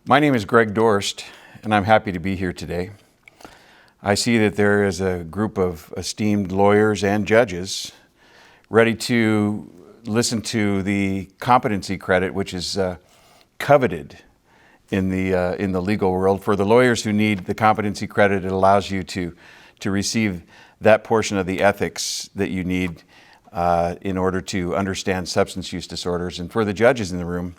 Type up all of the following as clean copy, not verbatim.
My name is Greg Dorst, and I'm happy to be here today. I see that there is a group of esteemed lawyers and judges ready to listen to the competency credit, which is coveted in the legal world. For the lawyers who need the competency credit, it allows you to receive that portion of the ethics that you need in order to understand substance use disorders. And for the judges in the room,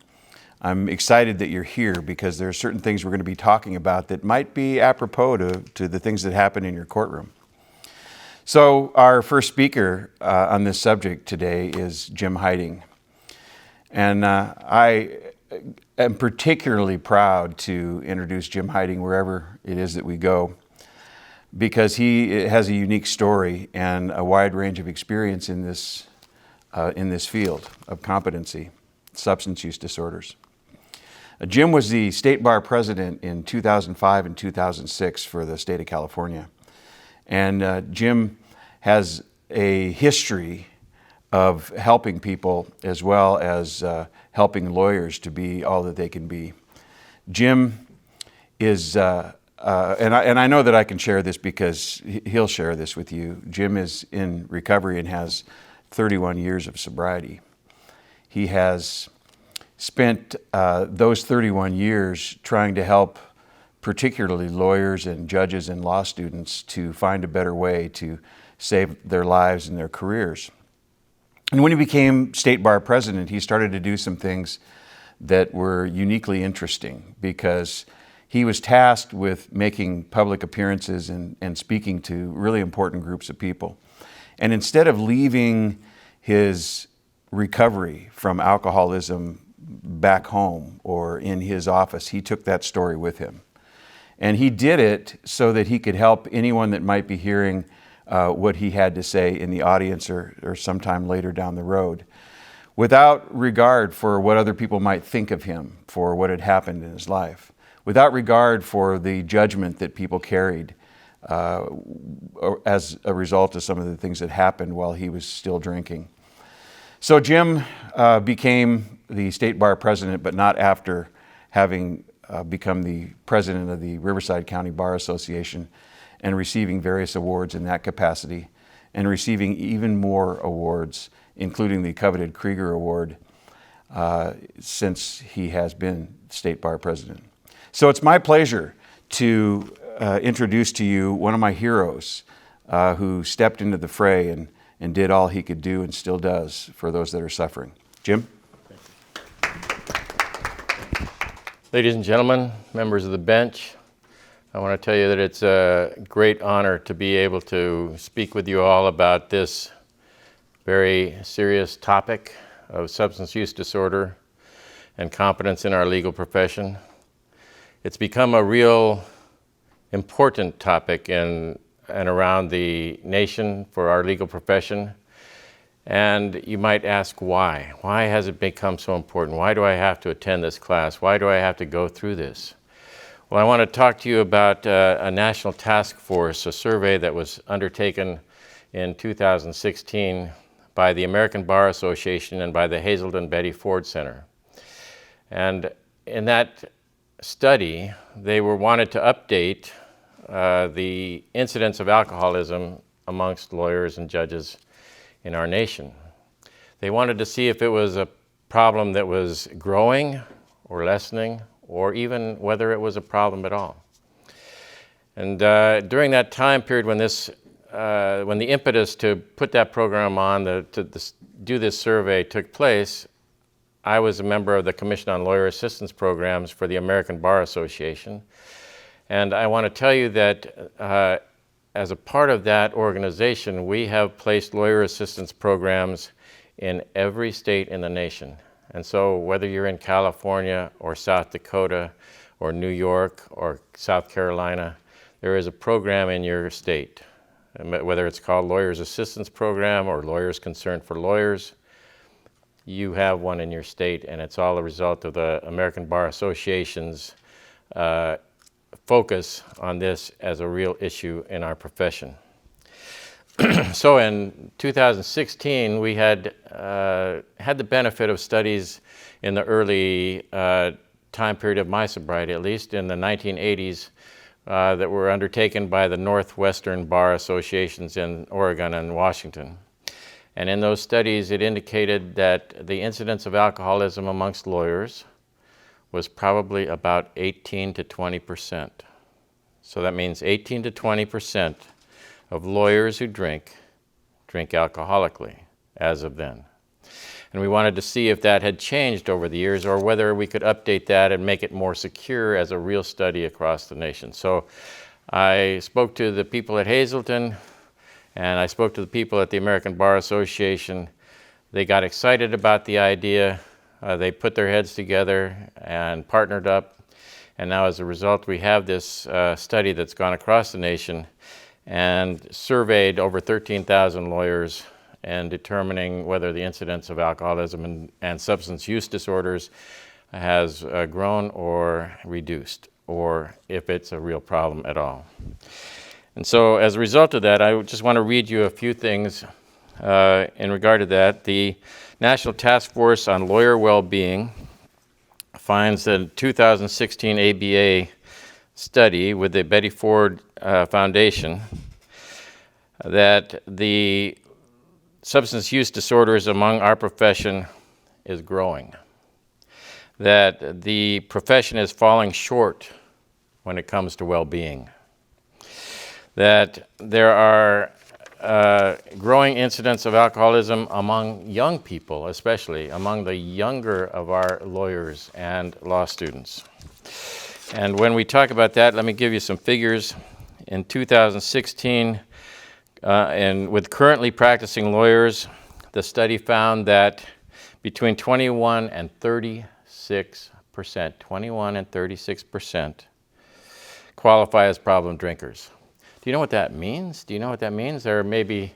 I'm excited that you're here because there are certain things we're going to be talking about that might be apropos to the things that happen in your courtroom. So our first speaker on this subject today is Jim Heiting. And I am particularly proud to introduce Jim Heiting wherever it is that we go, because he has a unique story and a wide range of experience in this field of competency, substance use disorders. Jim was the state bar president in 2005 and 2006 for the state of California. And Jim has a history of helping people as well as helping lawyers to be all that they can be. Jim is, and I know that I can share this because he'll share this with you. Jim is in recovery and has 31 years of sobriety. He has spent those 31 years trying to help particularly lawyers and judges and law students to find a better way to save their lives and their careers. And when he became state bar president, he started to do some things that were uniquely interesting because he was tasked with making public appearances and speaking to really important groups of people. And instead of leaving his recovery from alcoholism back home or in his office, he took that story with him. And he did it so that he could help anyone that might be hearing what he had to say in the audience or sometime later down the road, without regard for what other people might think of him for what had happened in his life, without regard for the judgment that people carried as a result of some of the things that happened while he was still drinking. So Jim became the state bar president, but not after having become the president of the Riverside County Bar Association and receiving various awards in that capacity and receiving even more awards, including the coveted Krieger Award, since he has been state bar president. So it's my pleasure to introduce to you one of my heroes who stepped into the fray and did all he could do and still does for those that are suffering. Jim? Ladies and gentlemen, members of the bench, I want to tell you that it's a great honor to be able to speak with you all about this very serious topic of substance use disorder and competence in our legal profession. It's become a real important topic in and around the nation for our legal profession. And you might ask why? Why has it become so important? Why do I have to attend this class? Why do I have to go through this? Well, I want to talk to you about a national task force, a survey that was undertaken in 2016 by the American Bar Association and by the Hazelden Betty Ford Center. And in that study, they wanted to update the incidence of alcoholism amongst lawyers and judges in our nation. They wanted to see if it was a problem that was growing or lessening, or even whether it was a problem at all. And during that time period when the impetus to put that program on, to do this survey took place, I was a member of the Commission on Lawyer Assistance Programs for the American Bar Association. And I want to tell you that as a part of that organization, we have placed lawyer assistance programs in every state in the nation. And so whether you're in California or South Dakota or New York or South Carolina, there is a program in your state. Whether it's called Lawyers Assistance Program or Lawyers Concerned for Lawyers, you have one in your state, and it's all a result of the American Bar Association's focus on this as a real issue in our profession. So in 2016, we had the benefit of studies in the early time period of my sobriety, at least in the 1980s, that were undertaken by the Northwestern Bar Associations in Oregon and Washington. And in those studies, it indicated that the incidence of alcoholism amongst lawyers was probably about 18 to 20%. So that means 18 to 20% of lawyers who drink alcoholically as of then. And we wanted to see if that had changed over the years or whether we could update that and make it more secure as a real study across the nation. So I spoke to the people at Hazleton and I spoke to the people at the American Bar Association. They got excited about the idea. They put their heads together and partnered up. And now as a result, we have this study that's gone across the nation and surveyed over 13,000 lawyers and determining whether the incidence of alcoholism and substance use disorders has grown or reduced, or if it's a real problem at all. And so as a result of that, I just want to read you a few things in regard to that. The National Task Force on Lawyer Well-Being finds that a 2016 ABA study with the Betty Ford Foundation that the substance use disorders among our profession is growing, that the profession is falling short when it comes to well-being, that there are growing incidents of alcoholism among young people, especially among the younger of our lawyers and law students. And when we talk about that, let me give you some figures. In 2016, and with currently practicing lawyers, the study found that between 21 and 36% qualify as problem drinkers. Do you know what that means? Do you know what that means? There are maybe,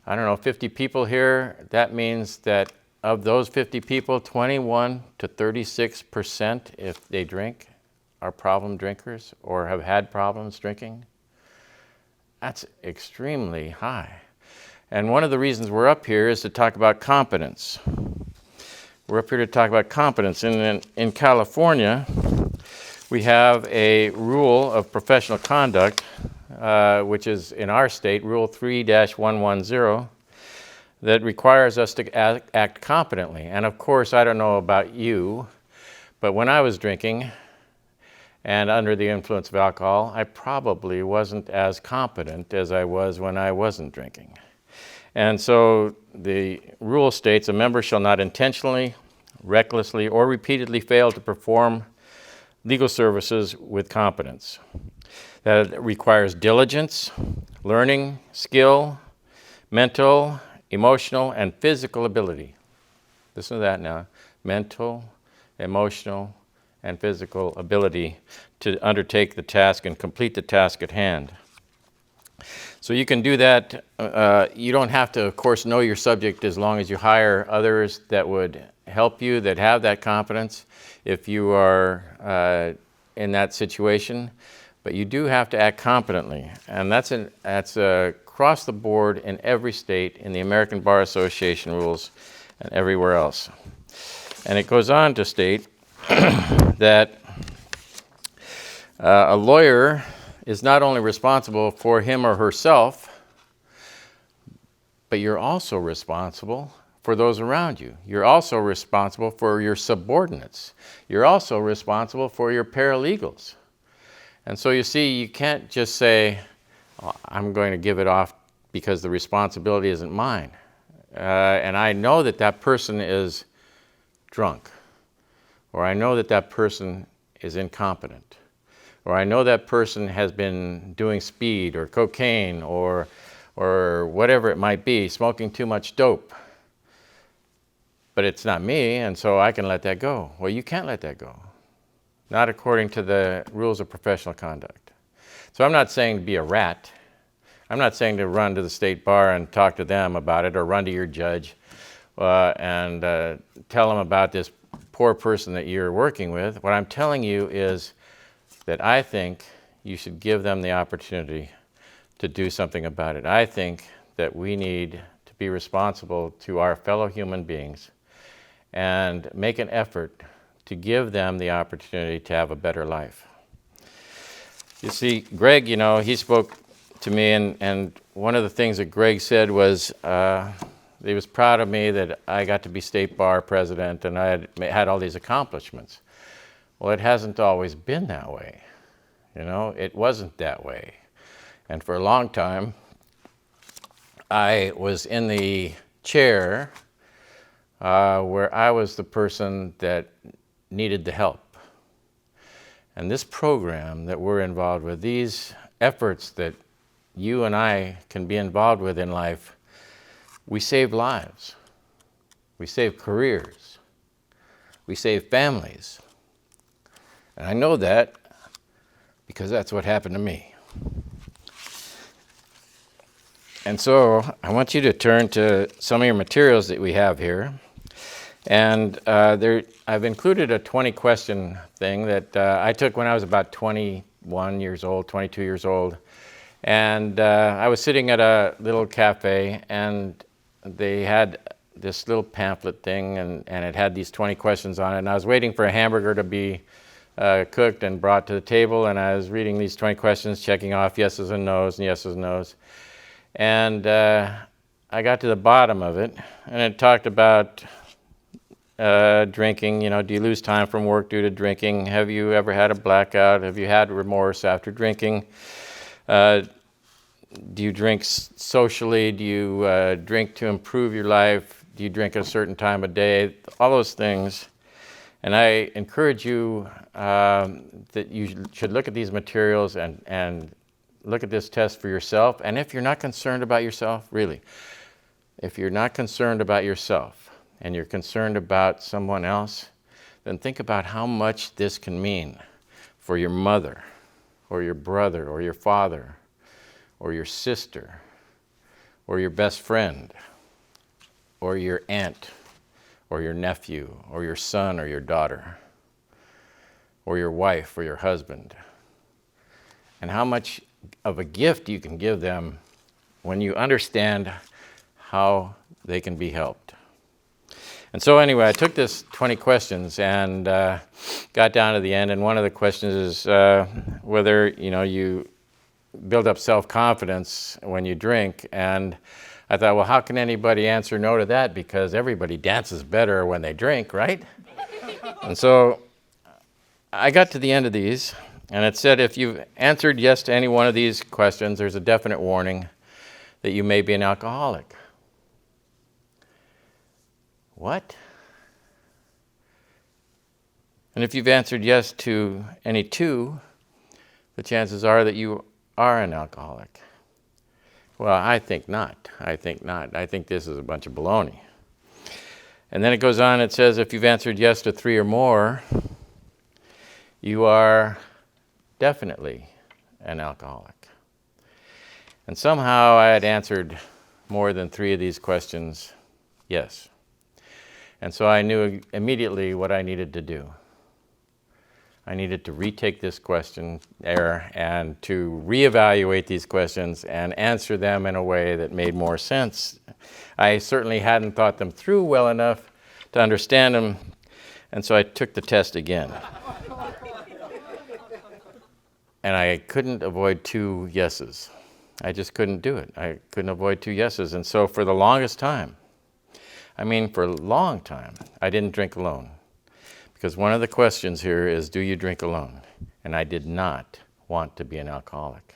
50 people here. That means that of those 50 people, 21 to 36%, if they drink, are problem drinkers or have had problems drinking. That's extremely high. And one of the reasons we're up here is to talk about competence. We're up here to talk about competence. And in California, we have a rule of professional conduct, which is in our state, Rule 3-110, that requires us to act competently. And of course, I don't know about you, but when I was drinking, and under the influence of alcohol, I probably wasn't as competent as I was when I wasn't drinking. And so the rule states a member shall not intentionally, recklessly, or repeatedly fail to perform legal services with competence. That requires diligence, learning, skill, mental, emotional, and physical ability. Listen to that now. Mental, emotional, and physical ability to undertake the task and complete the task at hand. So you can do that. You don't have to, of course, know your subject as long as you hire others that would help you, that have that competence if you are in that situation. But you do have to act competently. And that's across the board in every state, in the American Bar Association rules, and everywhere else. And it goes on to state that a lawyer is not only responsible for him or herself, but you're also responsible for those around you. You're also responsible for your subordinates. You're also responsible for your paralegals. And so you see, you can't just say, I'm going to give it off because the responsibility isn't mine. And I know that that person is drunk, or I know that that person is incompetent, or I know that person has been doing speed or cocaine or whatever it might be, smoking too much dope. But it's not me, and so I can let that go. Well, you can't let that go. Not according to the rules of professional conduct. So I'm not saying to be a rat. I'm not saying to run to the state bar and talk to them about it, or run to your judge and tell them about this poor person that you're working with. What I'm telling you is that I think you should give them the opportunity to do something about it. I think that we need to be responsible to our fellow human beings and make an effort to give them the opportunity to have a better life. You see, Greg, he spoke to me, and one of the things that Greg said was he was proud of me that I got to be state bar president and I had all these accomplishments. Well, it hasn't always been that way. It wasn't that way. And for a long time, I was in the chair where I was the person that needed the help. And this program that we're involved with, these efforts that you and I can be involved with in life, we save lives. We save careers. We save families. And I know that because that's what happened to me. And so I want you to turn to some of your materials that we have here. And I've included a 20-question thing that I took when I was about 21 years old, 22 years old. And I was sitting at a little cafe, and they had this little pamphlet thing, and it had these 20 questions on it. And I was waiting for a hamburger to be cooked and brought to the table, and I was reading these 20 questions, checking off yeses and nos and yeses and nos. And I got to the bottom of it, and it talked about drinking. Do you lose time from work due to drinking? Have you ever had a blackout? Have you had remorse after drinking? Do you drink socially? Do you drink to improve your life? Do you drink at a certain time of day? All those things. And I encourage you that you should look at these materials and look at this test for yourself. And if you're not concerned about yourself, really, if you're not concerned about yourself and you're concerned about someone else, then think about how much this can mean for your mother or your brother or your father or your sister or your best friend or your aunt or your nephew or your son or your daughter or your wife or your husband, and how much of a gift you can give them when you understand how they can be helped. And so anyway, I took this 20 questions and got down to the end, and one of the questions is whether you build up self-confidence when you drink. And I thought, well, how can anybody answer no to that? Because everybody dances better when they drink, right? And so I got to the end of these, and it said if you've answered yes to any one of these questions, there's a definite warning that you may be an alcoholic. What? And if you've answered yes to any two, the chances are that you are an alcoholic. Well, I think not. I think this is a bunch of baloney. And then it goes on, it says if you've answered yes to three or more, you are definitely an alcoholic. And somehow I had answered more than three of these questions yes. And so I knew immediately what I needed to do. I needed to retake this questionnaire and to reevaluate these questions and answer them in a way that made more sense. I certainly hadn't thought them through well enough to understand them, and so I took the test again. And I couldn't avoid two yeses. I just couldn't do it. I couldn't avoid two yeses. And so for the longest time, for a long time, I didn't drink alone. Because one of the questions here is, do you drink alone? And I did not want to be an alcoholic.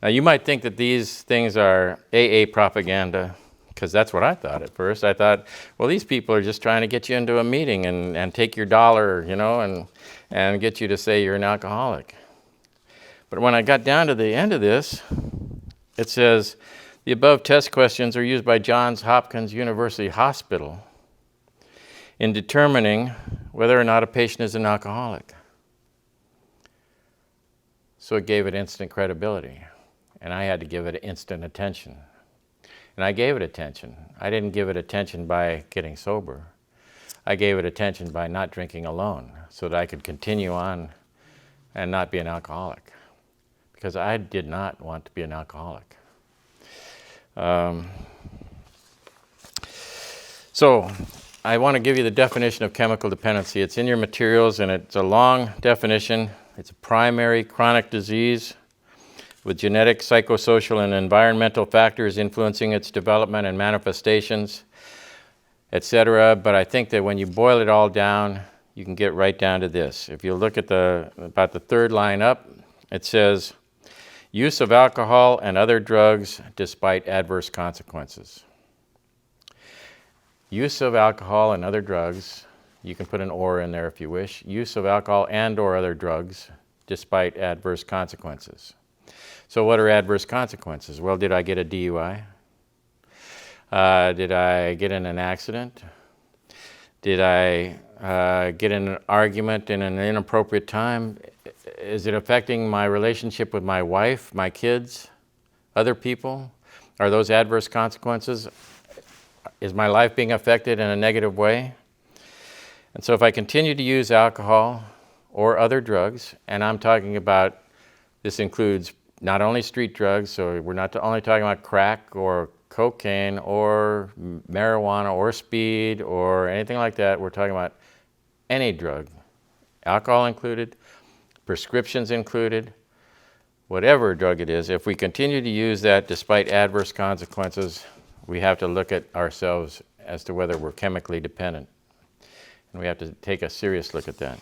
Now, you might think that these things are AA propaganda, because that's what I thought at first. I thought, well, these people are just trying to get you into a meeting and take your dollar, and get you to say you're an alcoholic. But when I got down to the end of this, it says, the above test questions are used by Johns Hopkins University Hospital in determining whether or not a patient is an alcoholic. So it gave it instant credibility, and I had to give it instant attention. And I gave it attention. I didn't give it attention by getting sober. I gave it attention by not drinking alone so that I could continue on and not be an alcoholic, because I did not want to be an alcoholic. So I want to give you the definition of chemical dependency. It's in your materials, and it's a long definition. It's a primary chronic disease with genetic, psychosocial, and environmental factors influencing its development and manifestations, etc. But I think that when you boil it all down, you can get right down to this. If you look at about the third line up, it says, use of alcohol and other drugs despite adverse consequences. Use of alcohol and other drugs, you can put an or in there if you wish, use of alcohol and or other drugs despite adverse consequences. So what are adverse consequences? Well, did I get a DUI? Did I get in an accident? Did I get in an argument in an inappropriate time? Is it affecting my relationship with my wife, my kids, other people? Are those adverse consequences? Is my life being affected in a negative way? And so if I continue to use alcohol or other drugs, and I'm talking about, this includes not only street drugs, so we're not only talking about crack or cocaine or marijuana or speed or anything like that. We're talking about any drug, alcohol included, prescriptions included, whatever drug it is. If we continue to use that despite adverse consequences, we have to look at ourselves as to whether we're chemically dependent. And we have to take a serious look at that.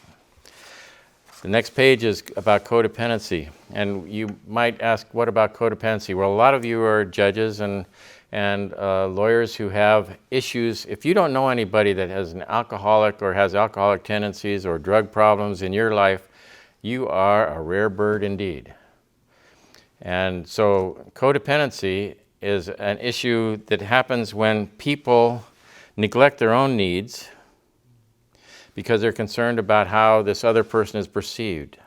The next page is about codependency. And you might ask, what about codependency? Well, a lot of you are judges and lawyers who have issues. If you don't know anybody that has an alcoholic or has alcoholic tendencies or drug problems in your life, you are a rare bird indeed. And so codependency is an issue that happens when people neglect their own needs because they're concerned about how this other person is perceived.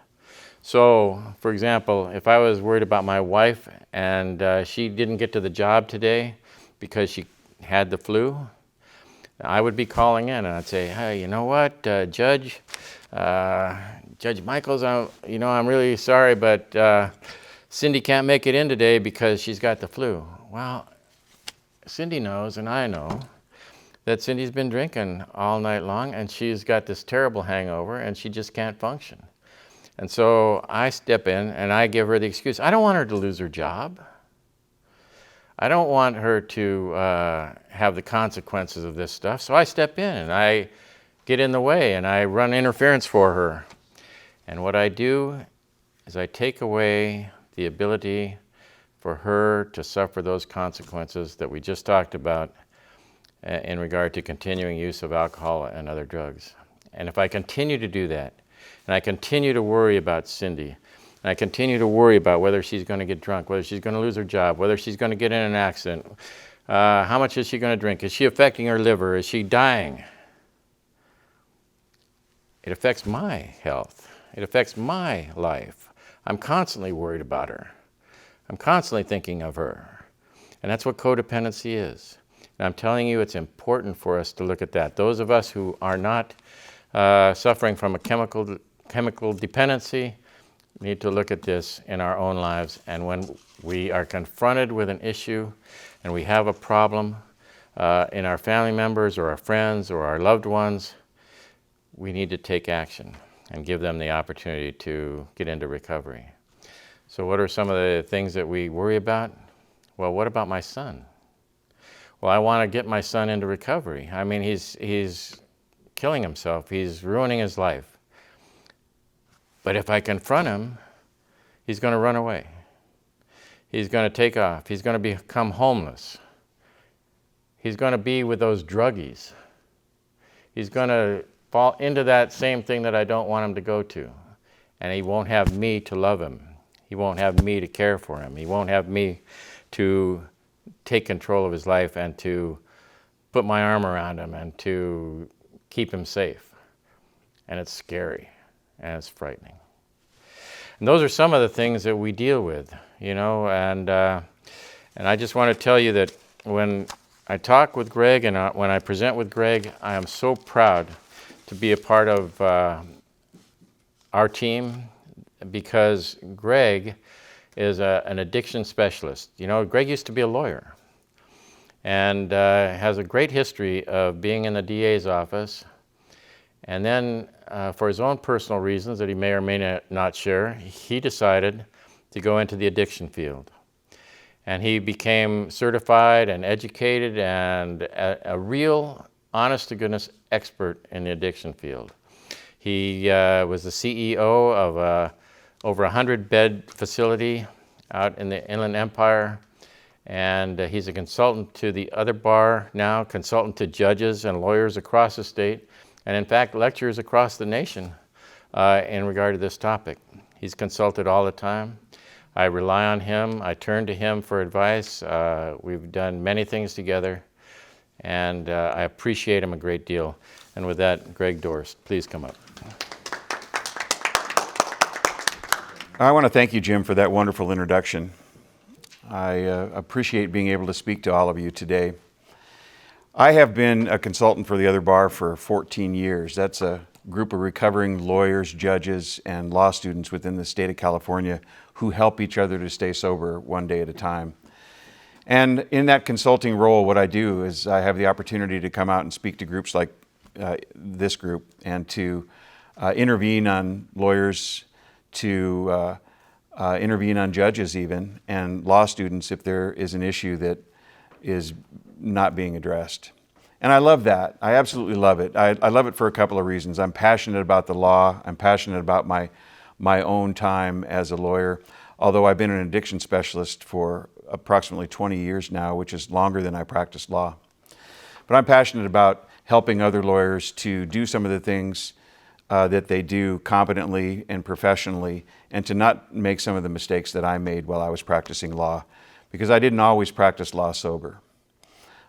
So, for example, if I was worried about my wife and she didn't get to the job today because she had the flu, I would be calling in and I'd say, hey, you know what, Judge Michaels, I'm really sorry, but Cindy can't make it in today because she's got the flu. Well, Cindy knows and I know that Cindy's been drinking all night long and she's got this terrible hangover and she just can't function. And so I step in and I give her the excuse. I don't want her to lose her job. I don't want her to have the consequences of this stuff. So I step in and I get in the way and I run interference for her. And what I do is I take away the ability for her to suffer those consequences that we just talked about in regard to continuing use of alcohol and other drugs. And if I continue to do that, and I continue to worry about Cindy, and I continue to worry about whether she's going to get drunk, whether she's going to lose her job, whether she's going to get in an accident, how much is she going to drink, is she affecting her liver, is she dying? It affects my health. It affects my life. I'm constantly worried about her. I'm constantly thinking of her. And that's what codependency is. And I'm telling you, it's important for us to look at that. Those of us who are not suffering from a chemical dependency need to look at this in our own lives. And when we are confronted with an issue and we have a problem in our family members or our friends or our loved ones, we need to take action and give them the opportunity to get into recovery. So what are some of the things that we worry about? Well, what about my son? Well, I want to get my son into recovery. I mean, he's killing himself. He's ruining his life. But if I confront him, he's going to run away. He's going to take off. He's going to become homeless. He's going to be with those druggies. He's going to fall into that same thing that I don't want him to go to. And he won't have me to love him. He won't have me to care for him. He won't have me to take control of his life and to put my arm around him and to keep him safe. And it's scary and it's frightening. And those are some of the things that we deal with, and I just want to tell you that when I talk with Greg and when I present with Greg, I am so proud to be a part of our team because Greg is an addiction specialist. Greg used to be a lawyer. and has a great history of being in the DA's office. And then, for his own personal reasons that he may or may not share, he decided to go into the addiction field. And he became certified and educated and a real, honest-to-goodness expert in the addiction field. He was the CEO of a over 100-bed facility out in the Inland Empire, and he's a consultant to the other bar now, consultant to judges and lawyers across the state, and in fact lectures across the nation in regard to this topic. He's consulted all the time. I rely on him. I turn to him for advice. We've done many things together, and I appreciate him a great deal. And with that, Greg Dorst, please come up. I want to thank you, Jim, for that wonderful introduction. I appreciate being able to speak to all of you today. I have been a consultant for the other bar for 14 years. That's a group of recovering lawyers, judges, and law students within the state of California who help each other to stay sober one day at a time. And in that consulting role, what I do is I have the opportunity to come out and speak to groups like this group and to intervene on lawyers, to intervene on judges even, and law students if there is an issue that is not being addressed. And I love that. I absolutely love it. I love it for a couple of reasons. I'm passionate about the law. I'm passionate about my own time as a lawyer, although I've been an addiction specialist for approximately 20 years now, which is longer than I practiced law. But I'm passionate about helping other lawyers to do some of the things that they do competently and professionally, and to not make some of the mistakes that I made while I was practicing law, because I didn't always practice law sober.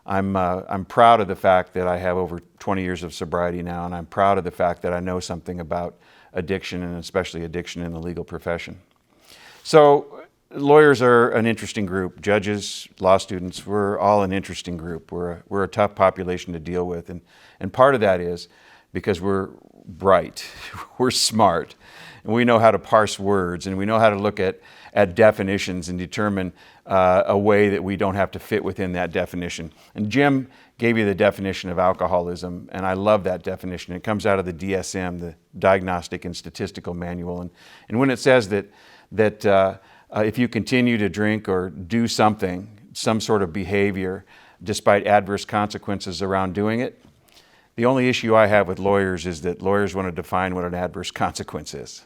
I'm proud of the fact that I have over 20 years of sobriety now, and I'm proud of the fact that I know something about addiction, and especially addiction in the legal profession. So lawyers are an interesting group. Judges, law students, we're all an interesting group. We're a tough population to deal with, and part of that is because we're bright, we're smart, and we know how to parse words, and we know how to look at definitions and determine a way that we don't have to fit within that definition. And Jim gave you the definition of alcoholism, and I love that definition. It comes out of the DSM, the Diagnostic and Statistical Manual. And when it says that if you continue to drink or do something, some sort of behavior, despite adverse consequences around doing it, the only issue I have with lawyers is that lawyers want to define what an adverse consequence is.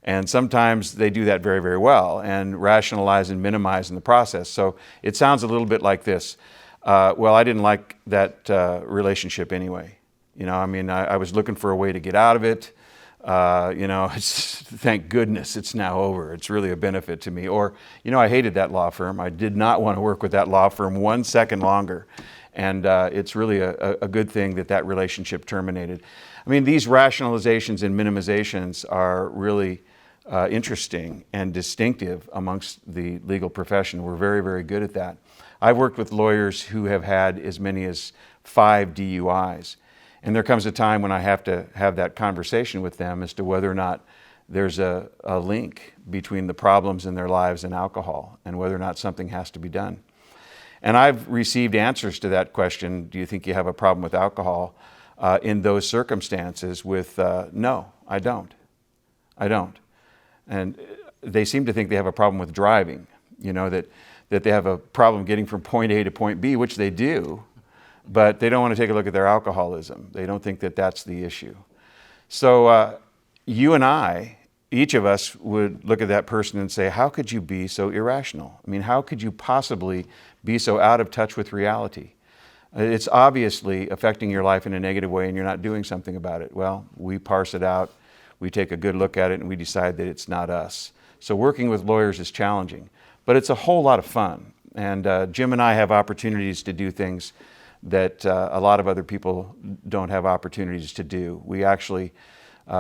And sometimes they do that very, very well and rationalize and minimize in the process. So it sounds a little bit like this. Well, I didn't like that relationship anyway. You know, I mean, I was looking for a way to get out of it. You know, thank goodness it's now over. It's really a benefit to me. Or, you know, I hated that law firm. I did not want to work with that law firm 1 second longer. And it's really a good thing that relationship terminated. I mean, these rationalizations and minimizations are really interesting and distinctive amongst the legal profession. We're very, very good at that. I've worked with lawyers who have had as many as 5 DUIs. And there comes a time when I have to have that conversation with them as to whether or not there's a link between the problems in their lives and alcohol, and whether or not something has to be done. And I've received answers to that question, do you think you have a problem with alcohol, in those circumstances with, no, I don't. I don't. And they seem to think they have a problem with driving, you know, that they have a problem getting from point A to point B, which they do, but they don't want to take a look at their alcoholism. They don't think that that's the issue. So you and I, each of us would look at that person and say, how could you be so irrational? I mean, how could you possibly be so out of touch with reality? It's obviously affecting your life in a negative way and you're not doing something about it. Well, we parse it out, we take a good look at it, and we decide that it's not us. So working with lawyers is challenging, but it's a whole lot of fun. And Jim and I have opportunities to do things that a lot of other people don't have opportunities to do. We actually,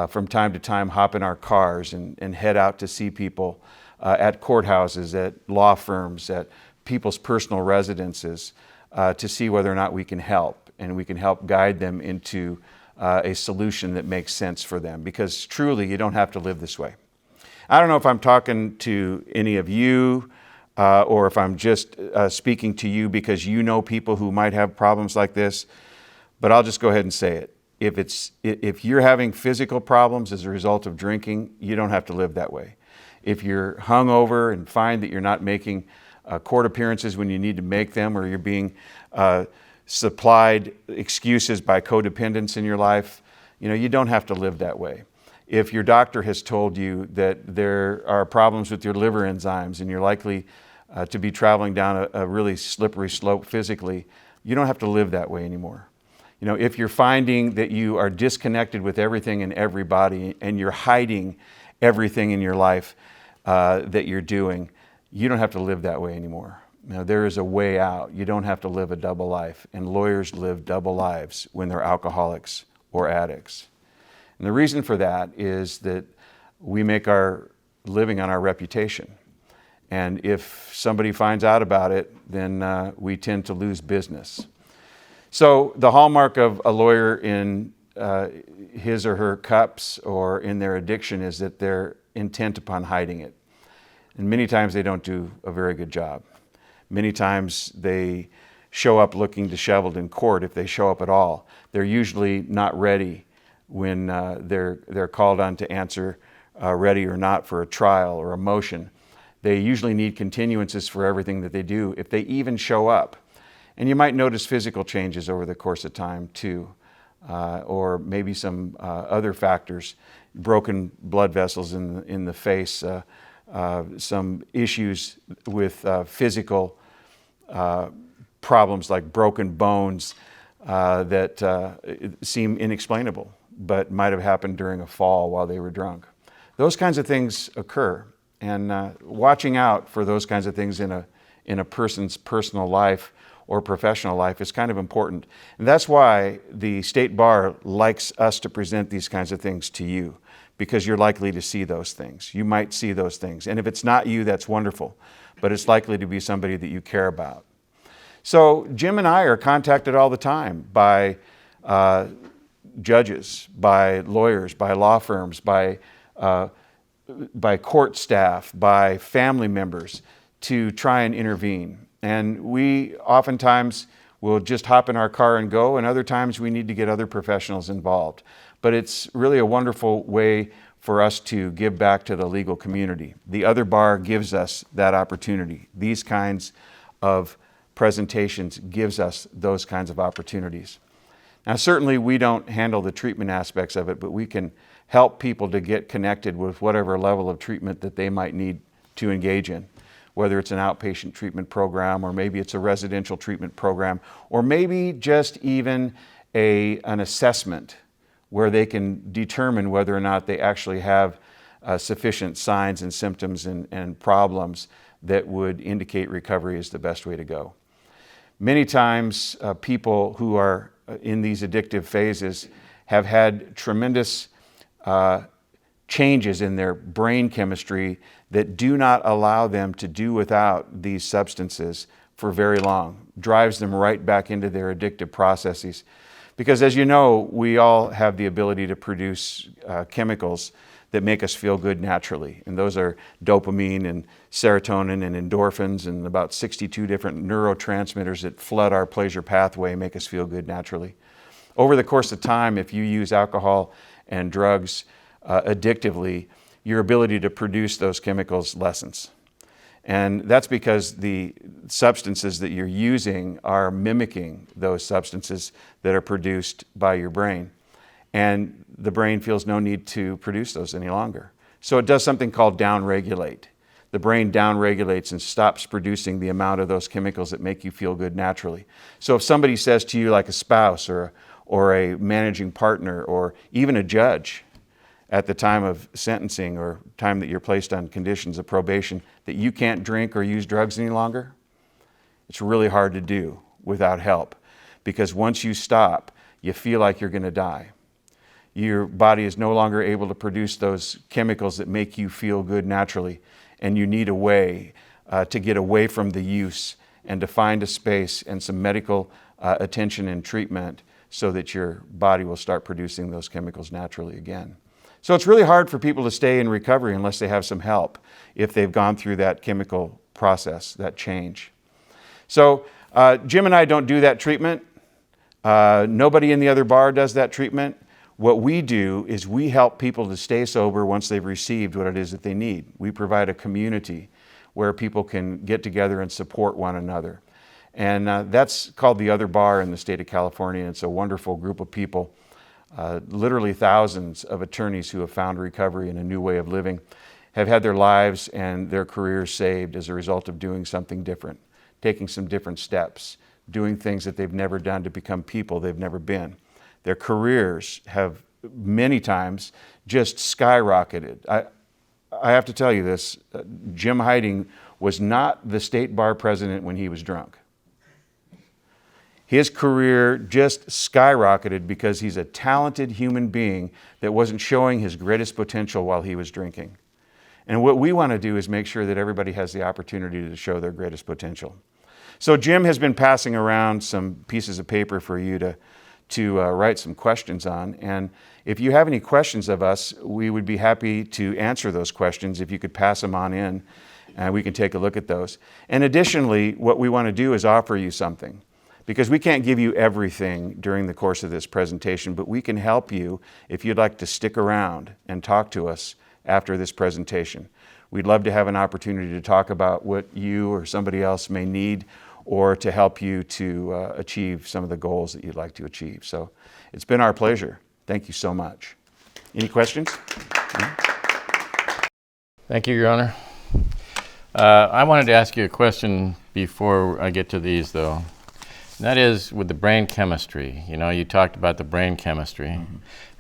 from time to time, hop in our cars and head out to see people at courthouses, at law firms, at people's personal residences, to see whether or not we can help, and we can help guide them into a solution that makes sense for them, because truly you don't have to live this way. I don't know if I'm talking to any of you or if I'm just speaking to you because you know people who might have problems like this, but I'll just go ahead and say it. If you're having physical problems as a result of drinking, you don't have to live that way. If you're hungover and find that you're not making court appearances when you need to make them, or you're being supplied excuses by codependents in your life, you don't have to live that way. If your doctor has told you that there are problems with your liver enzymes and you're likely to be traveling down a really slippery slope physically, you don't have to live that way anymore. If you're finding that you are disconnected with everything and everybody and you're hiding everything in your life that you're doing, you don't have to live that way anymore. Now, there is a way out. You don't have to live a double life, and lawyers live double lives when they're alcoholics or addicts. And the reason for that is that we make our living on our reputation. And if somebody finds out about it, then we tend to lose business. So the hallmark of a lawyer in his or her cups or in their addiction is that they're intent upon hiding it. And many times they don't do a very good job. Many times they show up looking disheveled in court, if they show up at all. They're usually not ready when they're called on to answer ready or not for a trial or a motion. They usually need continuances for everything that they do, if they even show up. And you might notice physical changes over the course of time too, or maybe some other factors, broken blood vessels in the face, some issues with physical problems like broken bones that seem inexplainable, but might have happened during a fall while they were drunk. Those kinds of things occur, and watching out for those kinds of things in a person's personal life or professional life is kind of important. And that's why the State Bar likes us to present these kinds of things to you, because you're likely to see those things. You might see those things. And if it's not you, that's wonderful, but it's likely to be somebody that you care about. So Jim and I are contacted all the time by judges, by lawyers, by law firms, by court staff, by family members to try and intervene. And we oftentimes will just hop in our car and go, and other times we need to get other professionals involved. But it's really a wonderful way for us to give back to the legal community. The other bar gives us that opportunity. These kinds of presentations gives us those kinds of opportunities. Now, certainly we don't handle the treatment aspects of it, but we can help people to get connected with whatever level of treatment that they might need to engage in, whether it's an outpatient treatment program, or maybe it's a residential treatment program, or maybe just even an assessment where they can determine whether or not they actually have sufficient signs and symptoms and problems that would indicate recovery is the best way to go. Many times people who are in these addictive phases have had tremendous changes in their brain chemistry that do not allow them to do without these substances for very long, drives them right back into their addictive processes. Because as you know, we all have the ability to produce chemicals that make us feel good naturally. And those are dopamine and serotonin and endorphins and about 62 different neurotransmitters that flood our pleasure pathway and make us feel good naturally. Over the course of time, if you use alcohol and drugs addictively, your ability to produce those chemicals lessens. And that's because the substances that you're using are mimicking those substances that are produced by your brain. And the brain feels no need to produce those any longer. So it does something called downregulate. The brain downregulates and stops producing the amount of those chemicals that make you feel good naturally. So if somebody says to you, like a spouse or a managing partner or even a judge at the time of sentencing or time that you're placed on conditions of probation, that you can't drink or use drugs any longer, it's really hard to do without help. Because once you stop, you feel like you're going to die. Your body is no longer able to produce those chemicals that make you feel good naturally, and you need a way to get away from the use and to find a space and some medical attention and treatment so that your body will start producing those chemicals naturally again. So it's really hard for people to stay in recovery unless they have some help if they've gone through that chemical process, that change. So Jim and I don't do that treatment. Nobody in the other bar does that treatment. What we do is we help people to stay sober once they've received what it is that they need. We provide a community where people can get together and support one another. And that's called the Other Bar in the state of California. It's a wonderful group of people, literally thousands of attorneys who have found recovery and a new way of living, have had their lives and their careers saved as a result of doing something different, taking some different steps, doing things that they've never done to become people they've never been. Their careers have many times just skyrocketed. I have to tell you this, Jim Heiting was not the state bar president when he was drunk. His career just skyrocketed because he's a talented human being that wasn't showing his greatest potential while he was drinking. And what we want to do is make sure that everybody has the opportunity to show their greatest potential. So Jim has been passing around some pieces of paper for you to write some questions on. And if you have any questions of us, we would be happy to answer those questions if you could pass them on in, and we can take a look at those. And additionally, what we want to do is offer you something, because we can't give you everything during the course of this presentation, but we can help you if you'd like to stick around and talk to us after this presentation. We'd love to have an opportunity to talk about what you or somebody else may need, or to help you to achieve some of the goals that you'd like to achieve. So it's been our pleasure. Thank you so much. Any questions? Thank you, Your Honor. I wanted to ask you a question before I get to these, though. And that is with the brain chemistry. You know, you talked about the brain chemistry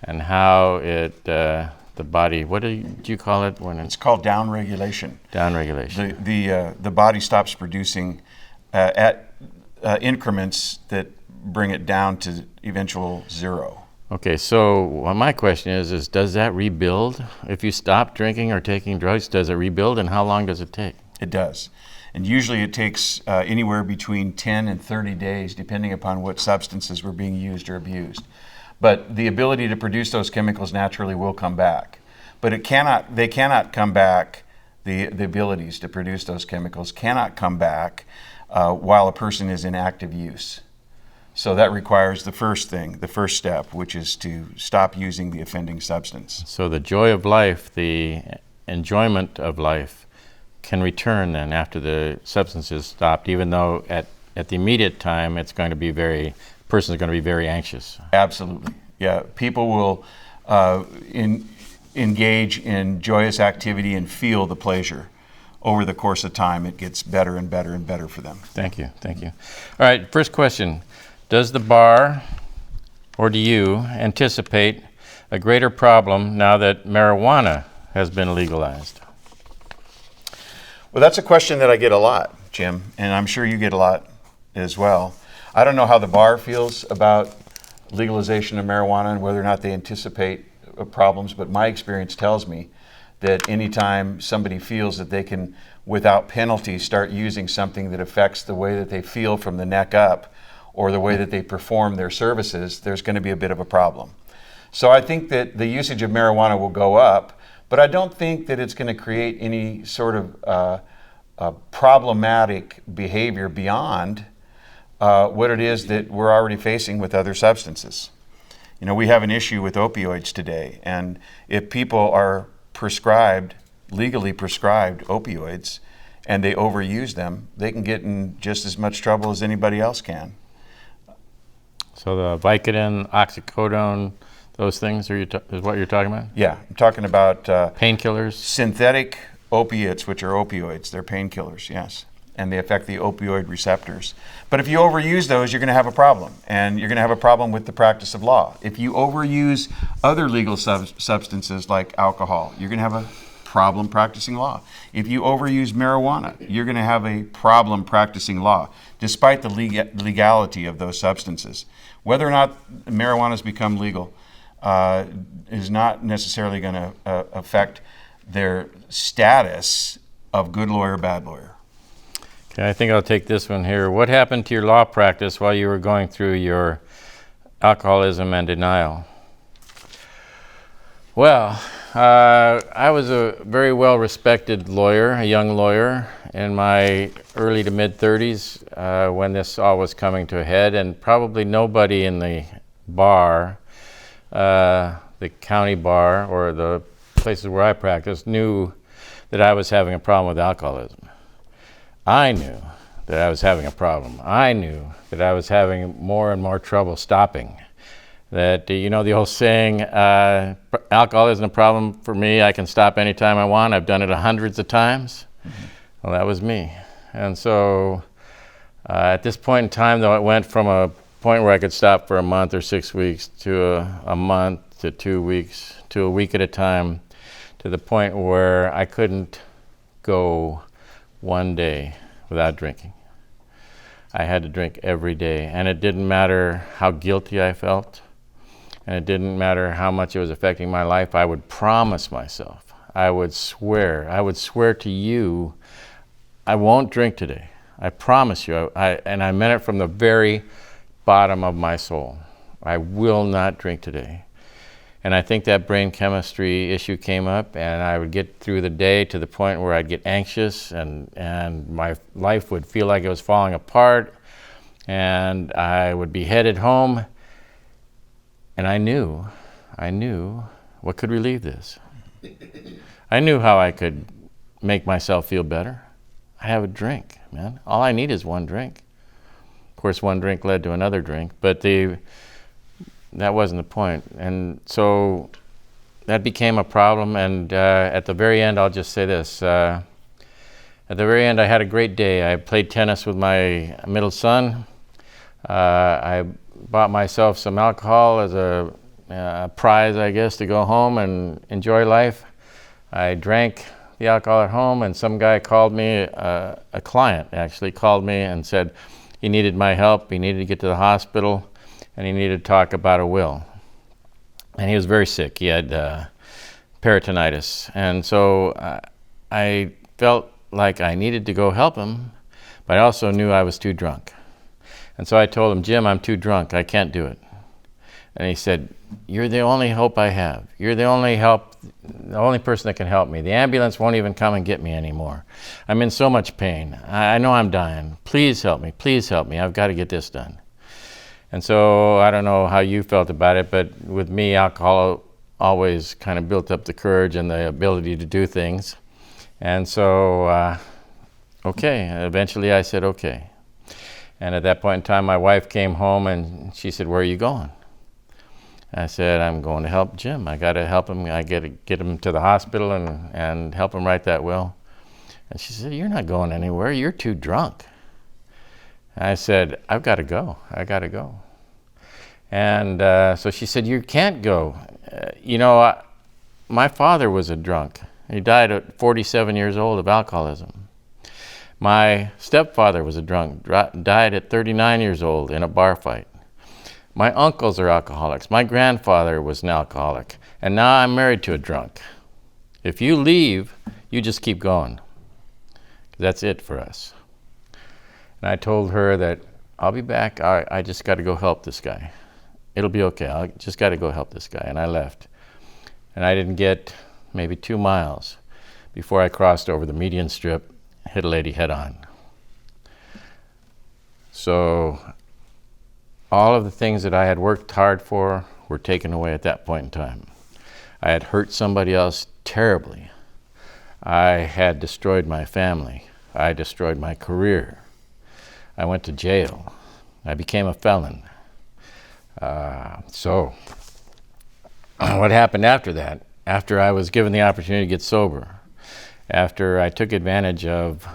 and how it, the body, what do you call it? When it's called downregulation. Downregulation. The body stops producing at increments that bring it down to eventual zero. Okay, so my question is does that rebuild? If you stop drinking or taking drugs, does it rebuild, and how long does it take? It does. And usually it takes anywhere between 10 and 30 days, depending upon what substances were being used or abused. But the ability to produce those chemicals naturally will come back. But they cannot come back, the abilities to produce those chemicals cannot come back while a person is in active use. So that requires the first step, which is to stop using the offending substance. So the joy of life, the enjoyment of life can return then after the substance is stopped, even though at the immediate time it's going to be person's going to be very anxious. Absolutely. Yeah, people will engage in joyous activity and feel the pleasure. Over the course of time, it gets better and better and better for them. Thank you. All right, first question. Does the bar, or do you, anticipate a greater problem now that marijuana has been legalized? Well, that's a question that I get a lot, Jim, and I'm sure you get a lot as well. I don't know how the bar feels about legalization of marijuana and whether or not they anticipate problems, but my experience tells me that anytime somebody feels that they can, without penalty, start using something that affects the way that they feel from the neck up or the way that they perform their services, there's going to be a bit of a problem. So I think that the usage of marijuana will go up, but I don't think that it's going to create any sort of problematic behavior beyond what it is that we're already facing with other substances. You know, we have an issue with opioids today, and if people are legally prescribed opioids, and they overuse them, they can get in just as much trouble as anybody else can. So the Vicodin, oxycodone, those things is what you're talking about? Yeah, I'm talking about painkillers? Synthetic opiates, which are opioids. They're painkillers, yes. And they affect the opioid receptors. But if you overuse those, you're going to have a problem. And you're going to have a problem with the practice of law. If you overuse other legal substances like alcohol, you're going to have a problem practicing law. If you overuse marijuana, you're going to have a problem practicing law, despite the legality of those substances. Whether or not marijuana has become legal is not necessarily going to affect their status of good lawyer, bad lawyer. Okay, I think I'll take this one here. What happened to your law practice while you were going through your alcoholism and denial? Well, I was a very well-respected lawyer, a young lawyer, in my early to mid-30s when this all was coming to a head, and probably nobody in the bar, the county bar, or the places where I practiced knew that I was having a problem with alcoholism. I knew that I was having a problem. I knew that I was having more and more trouble stopping. That, you know, the old saying, alcohol isn't a problem for me, I can stop anytime I want, I've done it hundreds of times. Mm-hmm. Well, that was me. And so at this point in time, though, it went from a point where I could stop for a month or 6 weeks to a month to 2 weeks to a week at a time, to the point where I couldn't go one day without drinking. I had to drink every day, and it didn't matter how guilty I felt, and it didn't matter how much it was affecting my life. I would promise myself, I would swear to you, I won't drink today. I promise you, and I meant it from the very bottom of my soul. I will not drink today. And I think that brain chemistry issue came up, and I would get through the day to the point where I'd get anxious, and my life would feel like it was falling apart, and I would be headed home, and I knew what could relieve this. I knew how I could make myself feel better. I have a drink, man. All I need is one drink. Of course, one drink led to another drink, but that wasn't the point. And so that became a problem, and at the very end, I'll just say this. At the very end, I had a great day. I played tennis with my middle son. I bought myself some alcohol as a prize, I guess, to go home and enjoy life. I drank the alcohol at home, and some guy called me, a client actually called me and said he needed my help. He needed to get to the hospital, and he needed to talk about a will. And he was very sick. He had peritonitis. And so I felt like I needed to go help him, but I also knew I was too drunk. And so I told him, Jim, I'm too drunk. I can't do it. And he said, you're the only hope I have. You're the only person that can help me. The ambulance won't even come and get me anymore. I'm in so much pain. I know I'm dying. Please help me. Please help me. I've got to get this done. And so I don't know how you felt about it, but with me, alcohol always kind of built up the courage and the ability to do things. And so, okay, eventually I said, okay. And at that point in time, my wife came home and she said, where are you going? I said, I'm going to help Jim. I got to help him. I got to get him to the hospital and help him write that will. And she said, you're not going anywhere. You're too drunk. I said, I've got to go. I got to go. And so she said, you can't go. My father was a drunk. He died at 47 years old of alcoholism. My stepfather was a drunk, died at 39 years old in a bar fight. My uncles are alcoholics. My grandfather was an alcoholic. And now I'm married to a drunk. If you leave, you just keep going. That's it for us. And I told her that I'll be back. I just got to go help this guy. It'll be okay. I just got to go help this guy. And I left. And I didn't get maybe 2 miles before I crossed over the median strip, hit a lady head on. So all of the things that I had worked hard for were taken away at that point in time. I had hurt somebody else terribly. I had destroyed my family. I destroyed my career. I went to jail. I became a felon. So what happened after that? After I was given the opportunity to get sober, after I took advantage of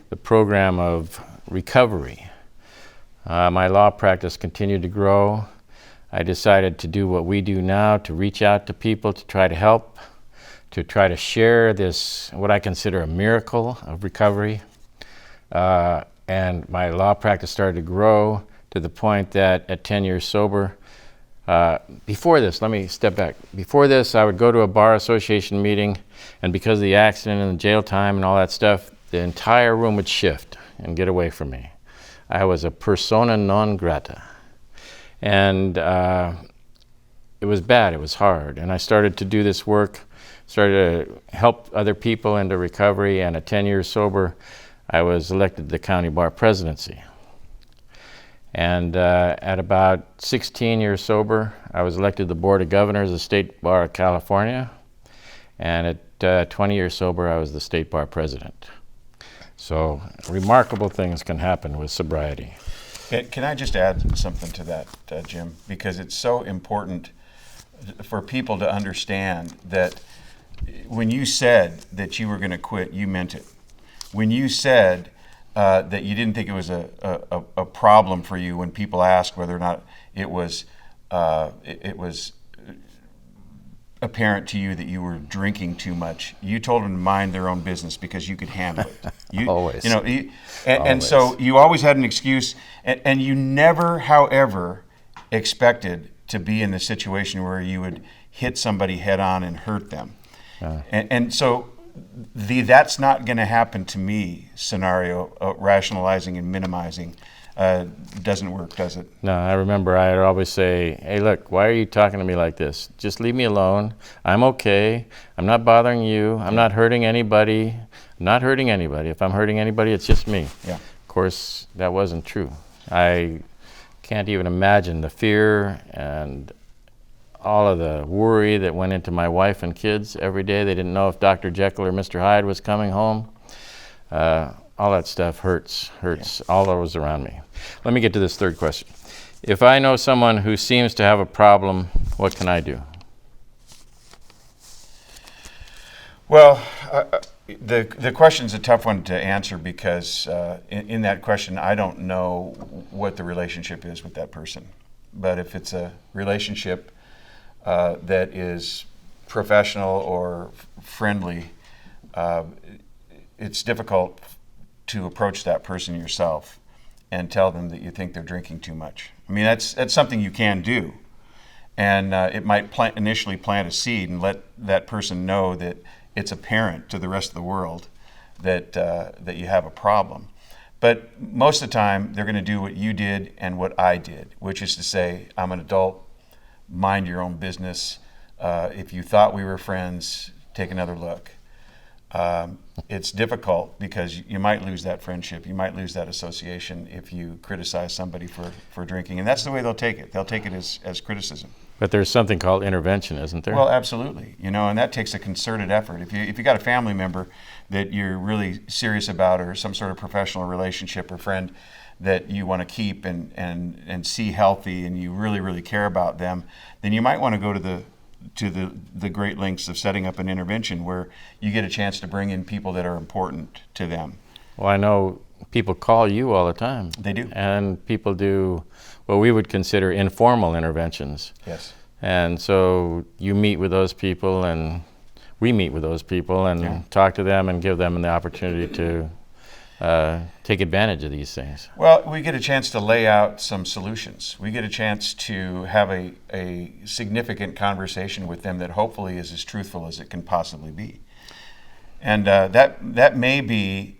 the program of recovery, my law practice continued to grow. I decided to do what we do now, to reach out to people, to try to help, to try to share this, what I consider a miracle of recovery. And my law practice started to grow to the point that at 10 years sober, before this, let me step back. Before this, I would go to a bar association meeting, and because of the accident and the jail time and all that stuff, the entire room would shift and get away from me. I was a persona non grata. And it was bad, it was hard. And I started to do this work started to help other people into recovery, and at 10 years sober, I was elected to the county bar presidency. And at about 16 years sober, I was elected to the Board of Governors of the State Bar of California. And at 20 years sober, I was the State Bar President. So remarkable things can happen with sobriety. Can I just add something to that, Jim? Because it's so important for people to understand that when you said that you were going to quit, you meant it. When you said that you didn't think it was a problem for you when people asked whether or not it was apparent to you that you were drinking too much, you told them to mind their own business because you could handle it. Always. And so you always had an excuse, and you never, however, expected to be in the situation where you would hit somebody head on and hurt them. And so that's not going to happen to me scenario, rationalizing and minimizing, doesn't work, does it? No, I remember I'd always say, hey, look, why are you talking to me like this? Just leave me alone. I'm okay. I'm not bothering you. I'm not hurting anybody. I'm not hurting anybody. If I'm hurting anybody, it's just me. Yeah. Of course, that wasn't true. I can't even imagine the fear and all of the worry that went into my wife and kids every day. They didn't know if Dr. Jekyll or Mr. Hyde was coming home. All that stuff hurts all those around me. Let me get to this third question. If I know someone who seems to have a problem, what can I do? Well, the question's a tough one to answer because in that question, I don't know what the relationship is with that person. But if it's a relationship that is professional or friendly, it's difficult to approach that person yourself and tell them that you think they're drinking too much. I mean, that's something you can do. And it might initially plant a seed and let that person know that it's apparent to the rest of the world that you have a problem. But most of the time, they're going to do what you did and what I did, which is to say, I'm an adult, mind your own business. If you thought we were friends, take another look. It's difficult because you might lose that friendship, you might lose that association if you criticize somebody for drinking. And that's the way they'll take it. They'll take it as criticism. But there's something called intervention, isn't there? Well, absolutely. And that takes a concerted effort. If you got a family member that you're really serious about, or some sort of professional relationship or friend that you want to keep and see healthy, and you really, really care about them, then you might want to go to the great lengths of setting up an intervention where you get a chance to bring in people that are important to them. Well, I know people call you all the time. They do. And people do what we would consider informal interventions. Yes. And so you meet with those people, and we meet with those people and talk to them and give them the opportunity to take advantage of these things. Well, we get a chance to lay out some solutions. We get a chance to have a significant conversation with them that hopefully is as truthful as it can possibly be. And that may be,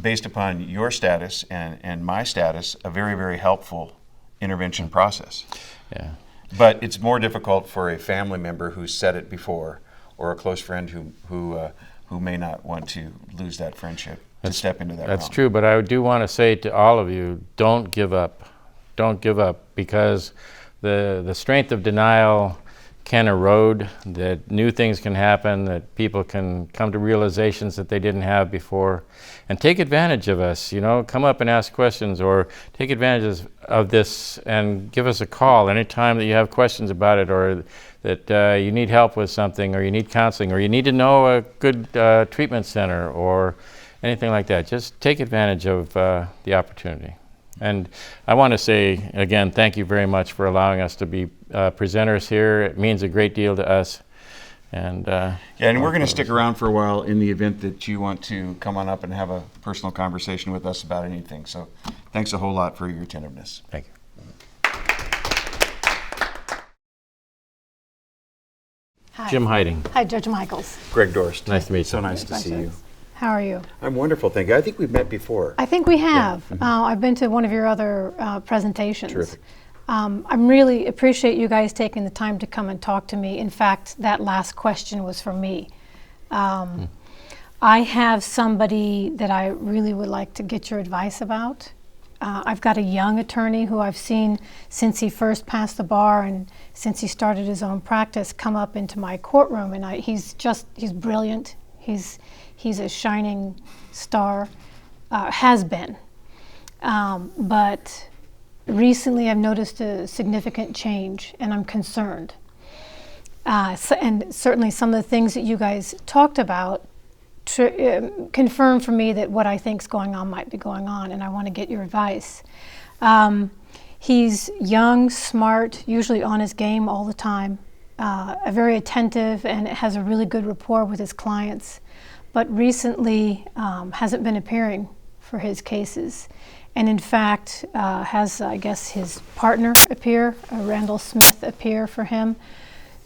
based upon your status and my status, a very, very helpful intervention process. Yeah. But it's more difficult for a family member who's said it before, or a close friend who may not want to lose that friendship to step into that. That's true, but I do want to say to all of you, don't give up. Don't give up, because the strength of denial can erode, that new things can happen, that people can come to realizations that they didn't have before. And take advantage of us, come up and ask questions, or take advantage of this and give us a call anytime that you have questions about it, or that you need help with something, or you need counseling, or you need to know a good treatment center, or anything like that. Just take advantage of the opportunity. And I want to say, again, thank you very much for allowing us to be presenters here. It means a great deal to us. And and we're going to stick around for a while in the event that you want to come on up and have a personal conversation with us about anything. So thanks a whole lot for your attentiveness. Thank you. Hi. Jim Heiting. Hi, Judge Michaels. Greg Dorst. Nice to meet you. So nice to see you. How are you? I'm wonderful, thank you. I think we've met before. I think we have. I've been to one of your other presentations. Terrific. I really appreciate you guys taking the time to come and talk to me. In fact, that last question was for me. I have somebody that I really would like to get your advice about. I've got a young attorney who I've seen since he first passed the bar and since he started his own practice come up into my courtroom, and he's brilliant. He's a shining star, has been. But recently I've noticed a significant change, and I'm concerned. And certainly some of the things that you guys talked about confirm for me that what I think's going on might be going on, and I want to get your advice. He's young, smart, usually on his game all the time, very attentive, and has a really good rapport with his clients, but recently hasn't been appearing for his cases, and in fact has, I guess, his partner appear, Randall Smith, appear for him.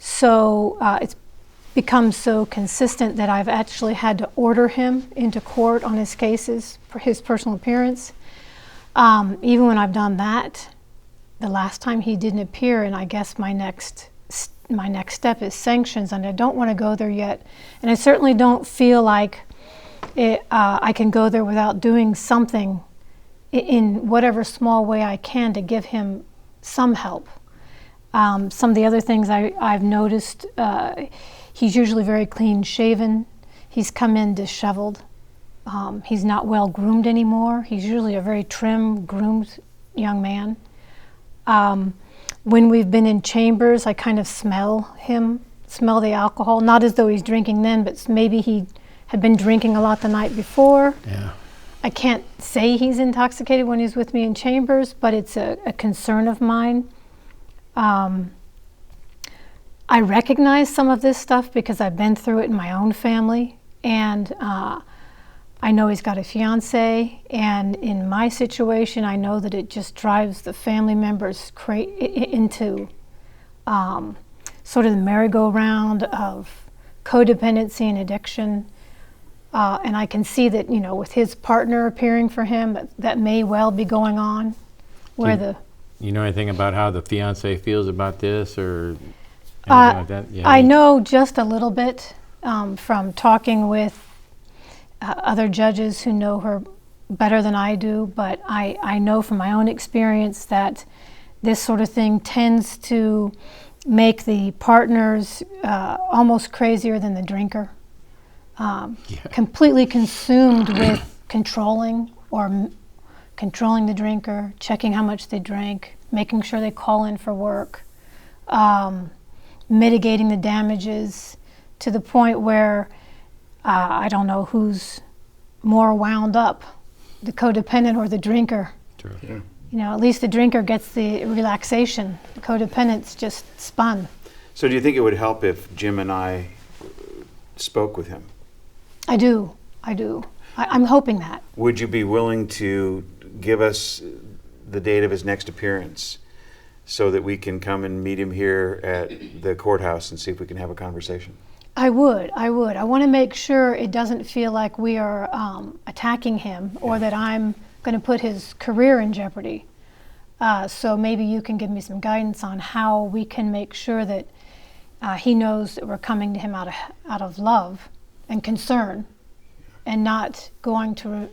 So it's become so consistent that I've actually had to order him into court on his cases for his personal appearance. Even when I've done that, the last time he didn't appear, and I guess my next step is sanctions, and I don't want to go there yet. And I certainly don't feel like I can go there without doing something in whatever small way I can to give him some help. Some of the other things I've noticed, he's usually very clean shaven. He's come in disheveled. He's not well groomed anymore. He's usually a very trim, groomed young man. When we've been in chambers, I kind of smell the alcohol, not as though he's drinking then, but maybe he had been drinking a lot the night before. Yeah. I can't say he's intoxicated when he's with me in chambers, but it's a concern of mine. I recognize some of this stuff because I've been through it in my own family, and I know he's got a fiance, and in my situation I know that it just drives the family members into sort of the merry-go-round of codependency and addiction, and I can see that, with his partner appearing for him, that may well be going on where You know anything about how the fiance feels about this, or anything like that? Yeah. I know just a little bit from talking with other judges who know her better than I do, but I know from my own experience that this sort of thing tends to make the partners almost crazier than the drinker, completely consumed with controlling the drinker, checking how much they drank, making sure they call in for work, mitigating the damages to the point where I don't know who's more wound up, the codependent or the drinker. True. Yeah. At least the drinker gets the relaxation. The codependent's just spun. So do you think it would help if Jim and I spoke with him? I do. I'm hoping that. Would you be willing to give us the date of his next appearance so that we can come and meet him here at the courthouse and see if we can have a conversation? I would. I want to make sure it doesn't feel like we are attacking him or that I'm going to put his career in jeopardy. So maybe you can give me some guidance on how we can make sure that he knows that we're coming to him out of love and concern, and not going to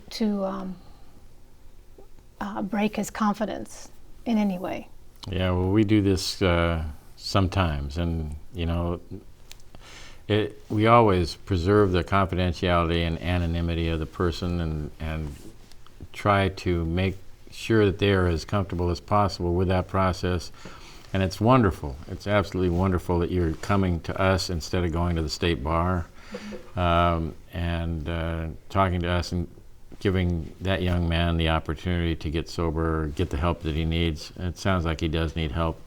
break his confidence in any way. Yeah, well, we do this sometimes, and we always preserve the confidentiality and anonymity of the person, and try to make sure that they are as comfortable as possible with that process. And it's wonderful. It's absolutely wonderful that you're coming to us instead of going to the state bar, and talking to us and giving that young man the opportunity to get sober, get the help that he needs. And it sounds like he does need help.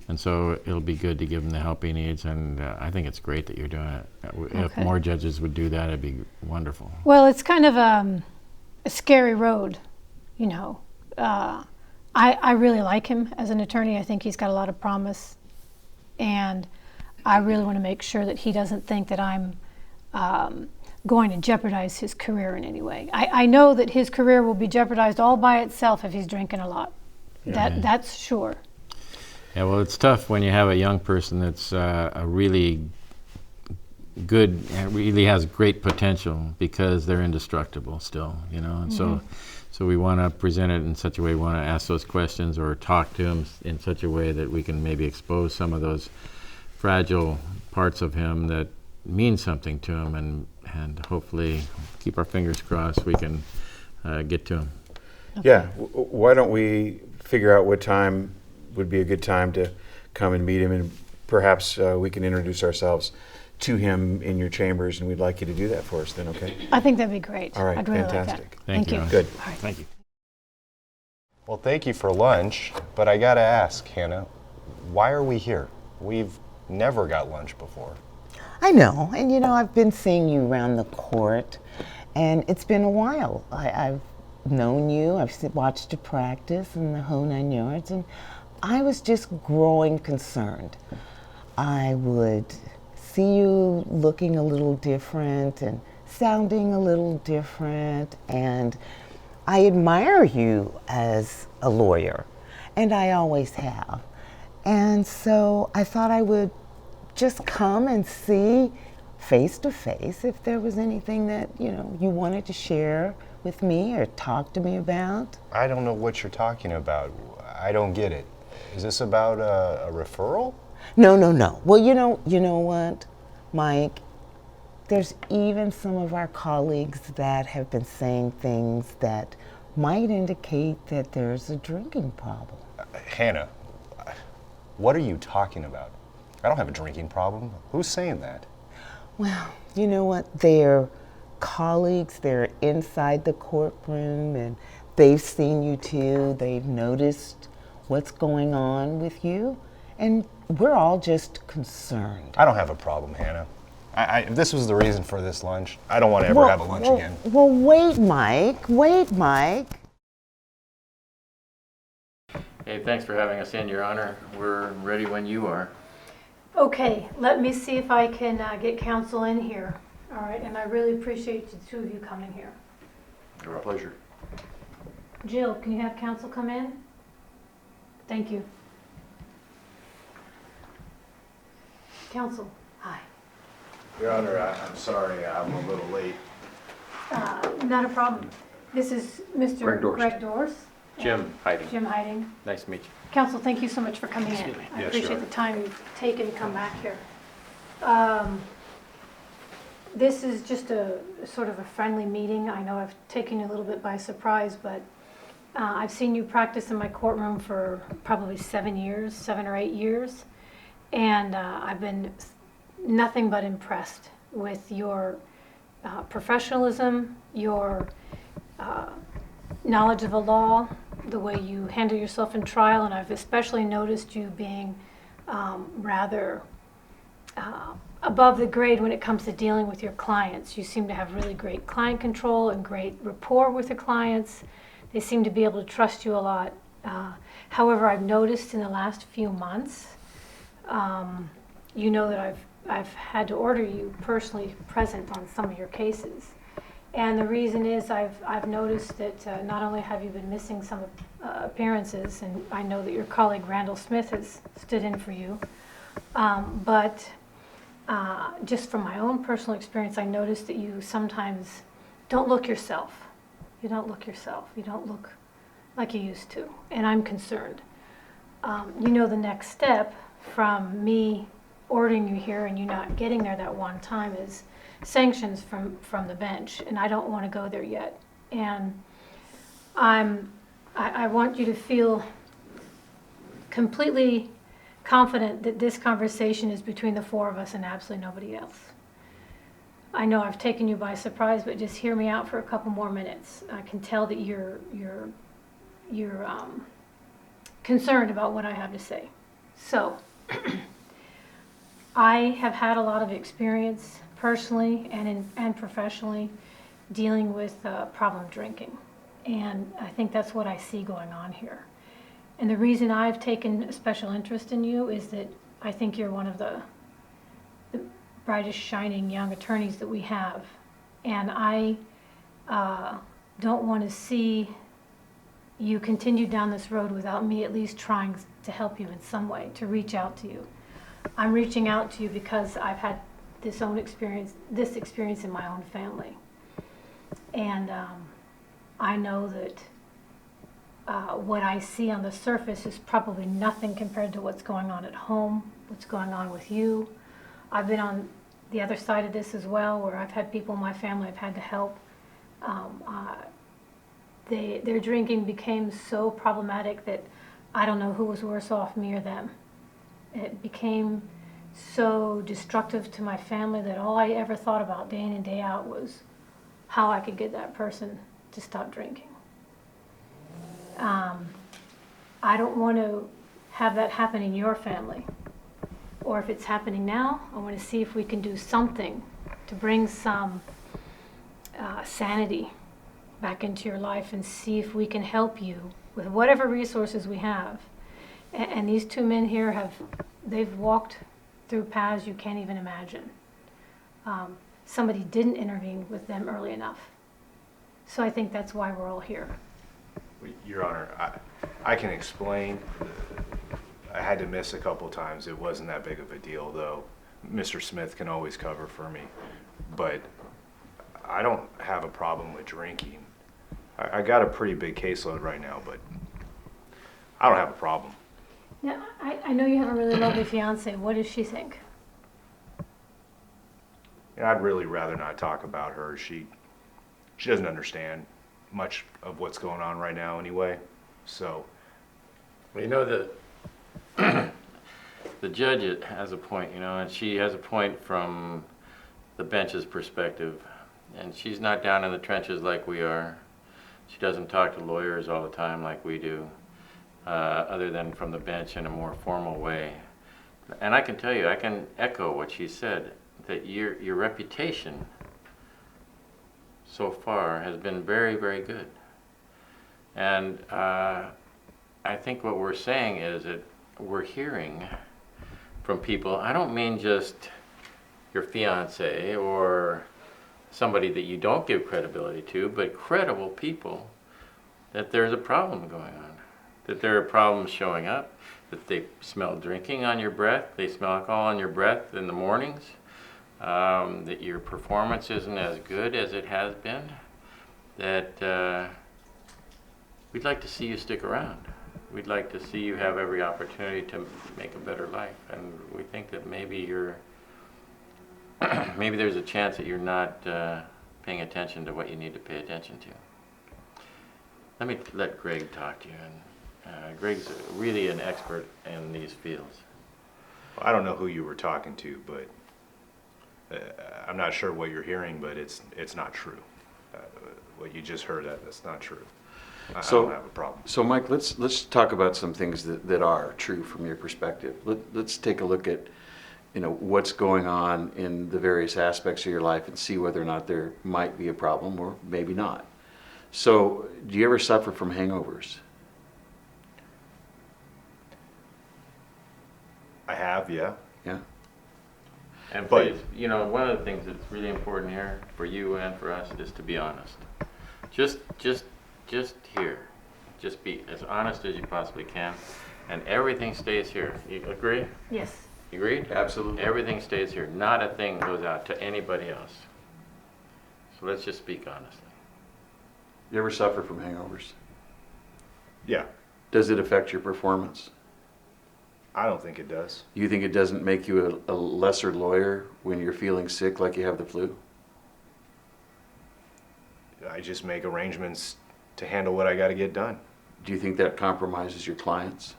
And so it'll be good to give him the help he needs, and I think it's great that you're doing it. If more judges would do that, it'd be wonderful. Well, it's kind of a scary road, I really like him as an attorney. I think he's got a lot of promise, and I really want to make sure that he doesn't think that I'm going to jeopardize his career in any way. I know that his career will be jeopardized all by itself if he's drinking a lot. Yeah. That's sure. Yeah, well, it's tough when you have a young person that's a really good and really has great potential because they're indestructible still, you know. And so we want to present it in such a way, we want to ask those questions or talk to him in such a way that we can maybe expose some of those fragile parts of him that mean something to him, and hopefully, keep our fingers crossed, we can get to him. Okay. Yeah, why don't we figure out what time would be a good time to come and meet him, and perhaps we can introduce ourselves to him in your chambers, and we'd like you to do that for us then, okay? I think that'd be great. All right, I'd really fantastic. like that. Thank you. Good. All right. Thank you. Well, thank you for lunch, but I gotta ask, Hannah, why are we here? We've never got lunch before. I know, and you know, I've been seeing you around the court, and it's been a while. I've known you, watched you practice in the whole 9 yards, and I was just growing concerned. I would see you looking a little different and sounding a little different, and I admire you as a lawyer, and I always have. And so I thought I would just come and see face to face if there was anything that, you know, you wanted to share with me or talk to me about. I don't know what you're talking about. I don't get it. Is this about a referral? No. Well, you know what, Mike? There's even some of our colleagues that have been saying things that might indicate that there's a drinking problem. Hannah, what are you talking about? I don't have a drinking problem. Who's saying that? Well, you know what? They're colleagues, they're inside the courtroom, and they've seen you too. They've noticed what's going on with you, and we're all just concerned. I don't have a problem, Hannah. If this was the reason for this lunch, I don't want to ever have a lunch again. Well, wait, Mike. Hey, thanks for having us in, Your Honor. We're ready when you are. Okay, let me see if I can get counsel in here. All right, and I really appreciate the two of you coming here. Our pleasure. Jill, can you have counsel come in? Thank you. Counsel, hi. Your Honor, I'm sorry, I'm a little late. Not a problem. This is Mr. Greg Dorst. Greg Dorst. Jim Heiting. Jim Heiting. Nice to meet you. Counsel, thank you so much for coming in. I Yes, appreciate sure. the time you've taken to come back here. This is just a sort of a friendly meeting. I know I've taken you a little bit by surprise, but I've seen you practice in my courtroom for probably 7 or 8 years, and I've been nothing but impressed with your professionalism, your knowledge of the law, the way you handle yourself in trial, and I've especially noticed you being rather above the grade when it comes to dealing with your clients. You seem to have really great client control and great rapport with the clients. They seem to be able to trust you a lot. However, I've noticed in the last few months, you know that I've had to order you personally present on some of your cases. And the reason is I've noticed that not only have you been missing some appearances, and I know that your colleague Randall Smith has stood in for you, but just from my own personal experience, I noticed that you sometimes don't look yourself. You don't look yourself. You don't look like you used to, and I'm concerned. You know, the next step from me ordering you here and you not getting there that one time is sanctions from the bench, and I don't want to go there yet. And I want you to feel completely confident that this conversation is between the four of us and absolutely nobody else. I know I've taken you by surprise, but just hear me out for a couple more minutes. I can tell that you're concerned about what I have to say. So, I have had a lot of experience personally and professionally dealing with problem drinking, and I think that's what I see going on here. And the reason I've taken a special interest in you is that I think you're one of the brightest, shining young attorneys that we have, and I don't want to see you continue down this road without me at least trying to help you in some way, to reach out to you. I'm reaching out to you because I've had this experience in my own family. And I know that what I see on the surface is probably nothing compared to what's going on at home, what's going on with you. I've been on the other side of this as well, where I've had people in my family I've had to help. Their drinking became so problematic that I don't know who was worse off, me or them. It became so destructive to my family that all I ever thought about day in and day out was how I could get that person to stop drinking. I don't want to have that happen in your family. Or if it's happening now, I want to see if we can do something to bring some sanity back into your life and see if we can help you with whatever resources we have. And these two men here they've walked through paths you can't even imagine. Somebody didn't intervene with them early enough. So I think that's why we're all here. Your Honor, I can explain. I had to miss a couple times. It wasn't that big of a deal, though. Mr. Smith can always cover for me. But I don't have a problem with drinking. I got a pretty big caseload right now, but I don't have a problem. Now, I know you have a really lovely fiance. What does she think? I'd really rather not talk about her. She doesn't understand much of what's going on right now anyway. So, You know, the judge has a point, and she has a point from the bench's perspective. And she's not down in the trenches like we are. She doesn't talk to lawyers all the time like we do, other than from the bench in a more formal way. And I can tell you, I can echo what she said, that your reputation so far has been very, very good. And I think what we're saying is that we're hearing from people, I don't mean just your fiance or somebody that you don't give credibility to, but credible people, that there's a problem going on, that there are problems showing up, that they smell drinking on your breath, they smell alcohol on your breath in the mornings, that your performance isn't as good as it has been, that we'd like to see you stick around. We'd like to see you have every opportunity to make a better life. And we think that maybe maybe there's a chance that you're not paying attention to what you need to pay attention to. Let me let Greg talk to you. And Greg's really an expert in these fields. I don't know who you were talking to, but I'm not sure what you're hearing, but it's not true. What you just heard, that's not true. I don't have a problem. So Mike, let's talk about some things that are true from your perspective. Let's take a look at what's going on in the various aspects of your life and see whether or not there might be a problem or maybe not. So do you ever suffer from hangovers? I have, yeah. Yeah. And But- please, one of the things that's really important here for you and for us is to be honest. Just here. Just be as honest as you possibly can, and everything stays here. You agree? Yes. You agreed? Absolutely. Everything stays here. Not a thing goes out to anybody else. So let's just speak honestly. You ever suffer from hangovers? Yeah. Does it affect your performance? I don't think it does. You think it doesn't make you a lesser lawyer when you're feeling sick like you have the flu? I just make arrangements to handle what I got to get done. Do you think that compromises your clients?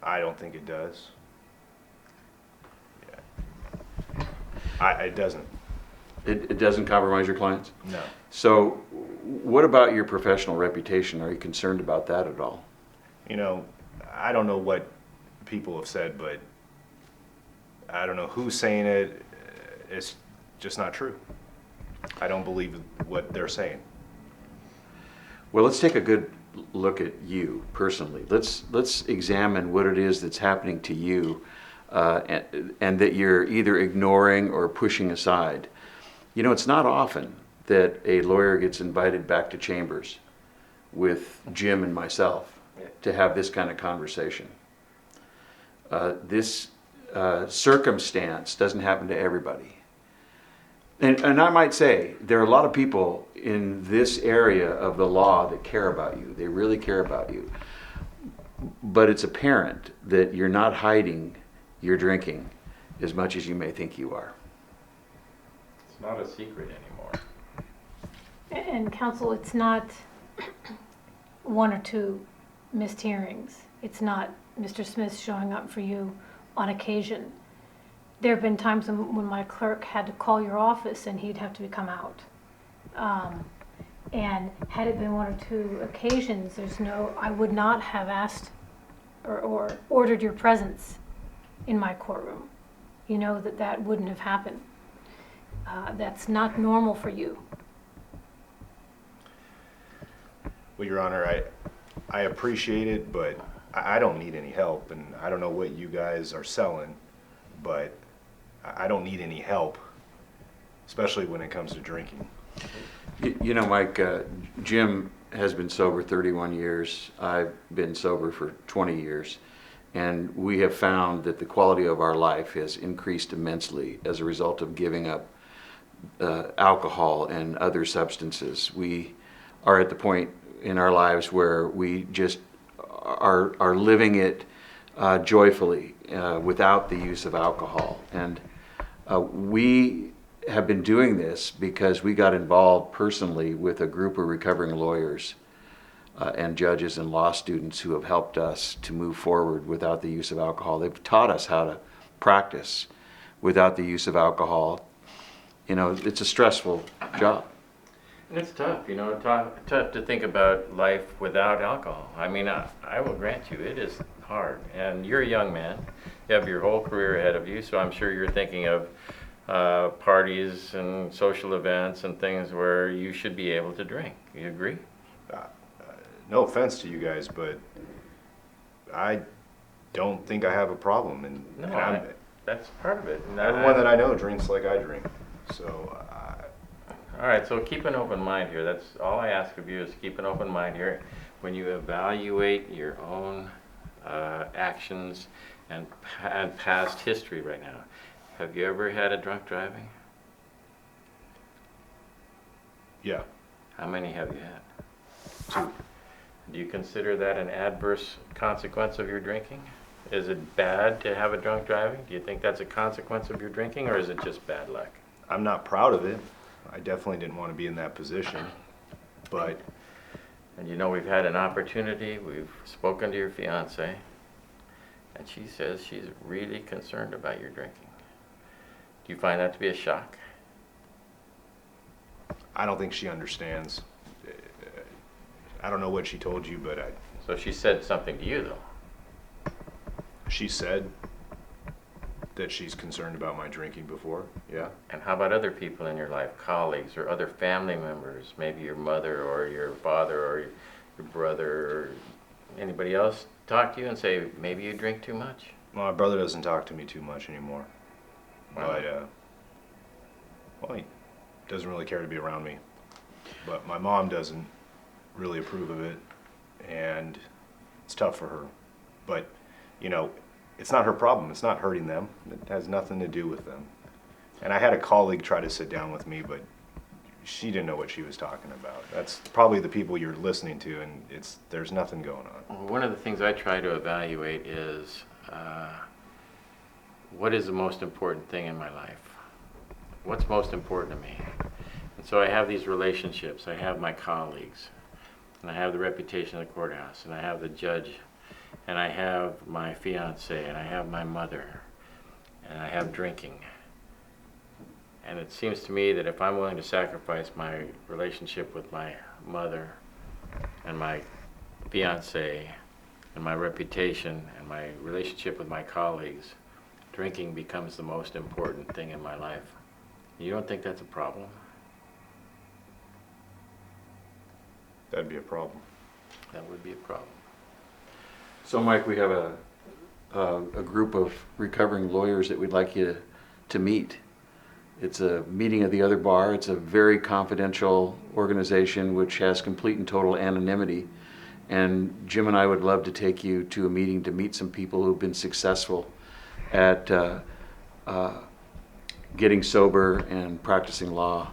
I don't think it does. Yeah. It doesn't. It doesn't compromise your clients? No. So what about your professional reputation? Are you concerned about that at all? I don't know what people have said, but I don't know who's saying it. It's just not true. I don't believe what they're saying. Well, let's take a good look at you personally. Let's examine what it is that's happening to you and that you're either ignoring or pushing aside. It's not often that a lawyer gets invited back to chambers with Jim and myself to have this kind of conversation. This circumstance doesn't happen to everybody. And I might say, there are a lot of people in this area of the law that care about you. They really care about you. But it's apparent that you're not hiding your drinking as much as you may think you are. It's not a secret anymore. And counsel, it's not one or two missed hearings. It's not Mr. Smith showing up for you on occasion. There have been times when my clerk had to call your office and he'd have to come out. And had it been one or two occasions, I would not have asked or ordered your presence in my courtroom. You know that wouldn't have happened. That's not normal for you. Well, Your Honor, I appreciate it, but I don't need any help, and I don't know what you guys are selling, but I don't need any help, especially when it comes to drinking. You know, Mike, Jim has been sober 31 years. I've been sober for 20 years. And we have found that the quality of our life has increased immensely as a result of giving up alcohol and other substances. We are at the point in our lives where we just are living it joyfully without the use of alcohol. And we have been doing this because we got involved personally with a group of recovering lawyers and judges and law students who have helped us to move forward without the use of alcohol. They've taught us how to practice without the use of alcohol. You know, it's a stressful job. And it's tough, tough to think about life without alcohol. I mean, I will grant you, it is hard. And you're a young man. You have your whole career ahead of you, so I'm sure you're thinking of parties and social events and things where you should be able to drink. You agree? No offense to you guys, but I don't think I have a problem. And that's part of it. And everyone that I know drinks like I drink. So, all right, so keep an open mind here. That's all I ask of you, is keep an open mind here. When you evaluate your own actions and past history right now, have you ever had a drunk driving? Yeah. How many have you had? 2. Do you consider that an adverse consequence of your drinking? Is it bad to have a drunk driving? Do you think that's a consequence of your drinking, or is it just bad luck? I'm not proud of it. I definitely didn't want to be in that position, but... And we've had an opportunity, we've spoken to your fiance, and she says she's really concerned about your drinking. Do you find that to be a shock? I don't think she understands. I don't know what she told you, but So she said something to you, though? She said that she's concerned about my drinking before, yeah. And how about other people in your life, colleagues or other family members, maybe your mother or your father or your brother or anybody else talk to you and say, maybe you drink too much? Well, my brother doesn't talk to me too much anymore. Wow. But, he doesn't really care to be around me. But my mom doesn't really approve of it, and it's tough for her. But, it's not her problem. It's not hurting them. It has nothing to do with them. And I had a colleague try to sit down with me, but she didn't know what she was talking about. That's probably the people you're listening to, and there's nothing going on. Well, one of the things I try to evaluate is what is the most important thing in my life? What's most important to me? And so I have these relationships. I have my colleagues, and I have the reputation of the courthouse, and I have the judge, and I have my fiance, and I have my mother, and I have drinking. And it seems to me that if I'm willing to sacrifice my relationship with my mother and my fiance and my reputation and my relationship with my colleagues, drinking becomes the most important thing in my life. You don't think that's a problem? That'd be a problem. That would be a problem. So, Mike, we have a group of recovering lawyers that we'd like you to meet. It's a meeting of the other bar. It's a very confidential organization which has complete and total anonymity. And Jim and I would love to take you to a meeting to meet some people who've been successful at getting sober and practicing law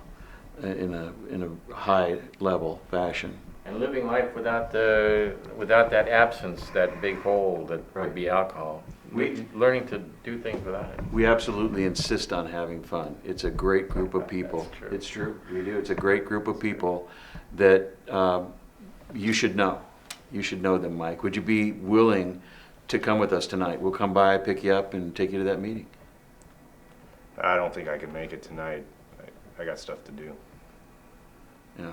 in a high level fashion. And living life without that absence, that big hole that would be alcohol. Learning to do things without it. We absolutely insist on having fun. It's a great group of people. That's true. It's true. We do. It's a great group of people that you should know. You should know them, Mike. Would you be willing to come with us tonight? We'll come by, pick you up, and take you to that meeting. I don't think I can make it tonight. I got stuff to do. Yeah.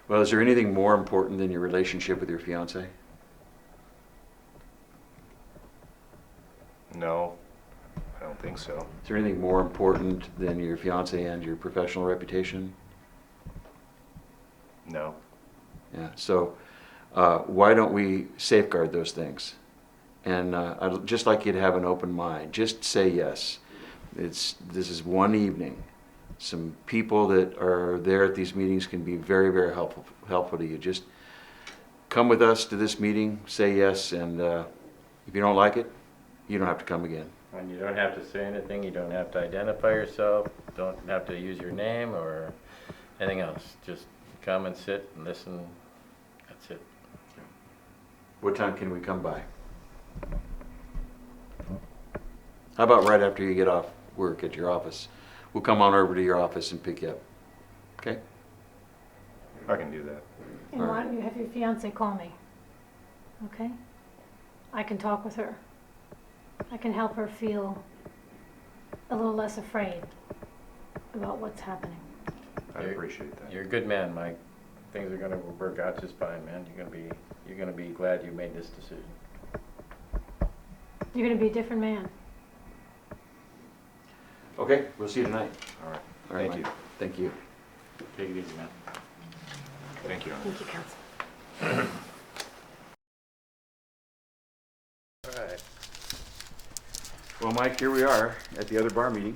Well, is there anything more important than your relationship with your fiance? No, I don't think so. Is there anything more important than your fiance and your professional reputation? No. Yeah. So why don't we safeguard those things? And I'd just like you to have an open mind. Just say yes. This is one evening. Some people that are there at these meetings can be very, very helpful to you. Just come with us to this meeting, say yes, and if you don't like it, you don't have to come again. And you don't have to say anything, you don't have to identify yourself, don't have to use your name or anything else. Just come and sit and listen, that's it. What time can we come by? How about right after you get off work at your office? We'll come on over to your office and pick you up. Okay? I can do that. And why don't you have your fiance call me? Okay? I can talk with her. I can help her feel a little less afraid about what's happening. I appreciate that. You're a good man, Mike. Things are gonna work out just fine, man. You're gonna be glad you made this decision. You're going to be a different man. Okay, we'll see you tonight. All right. All right, Thank Mike. you. Thank you. Take it easy, man. Thank you. Thank you, Counsel. All right. Well, Mike, here we are at the other bar meeting.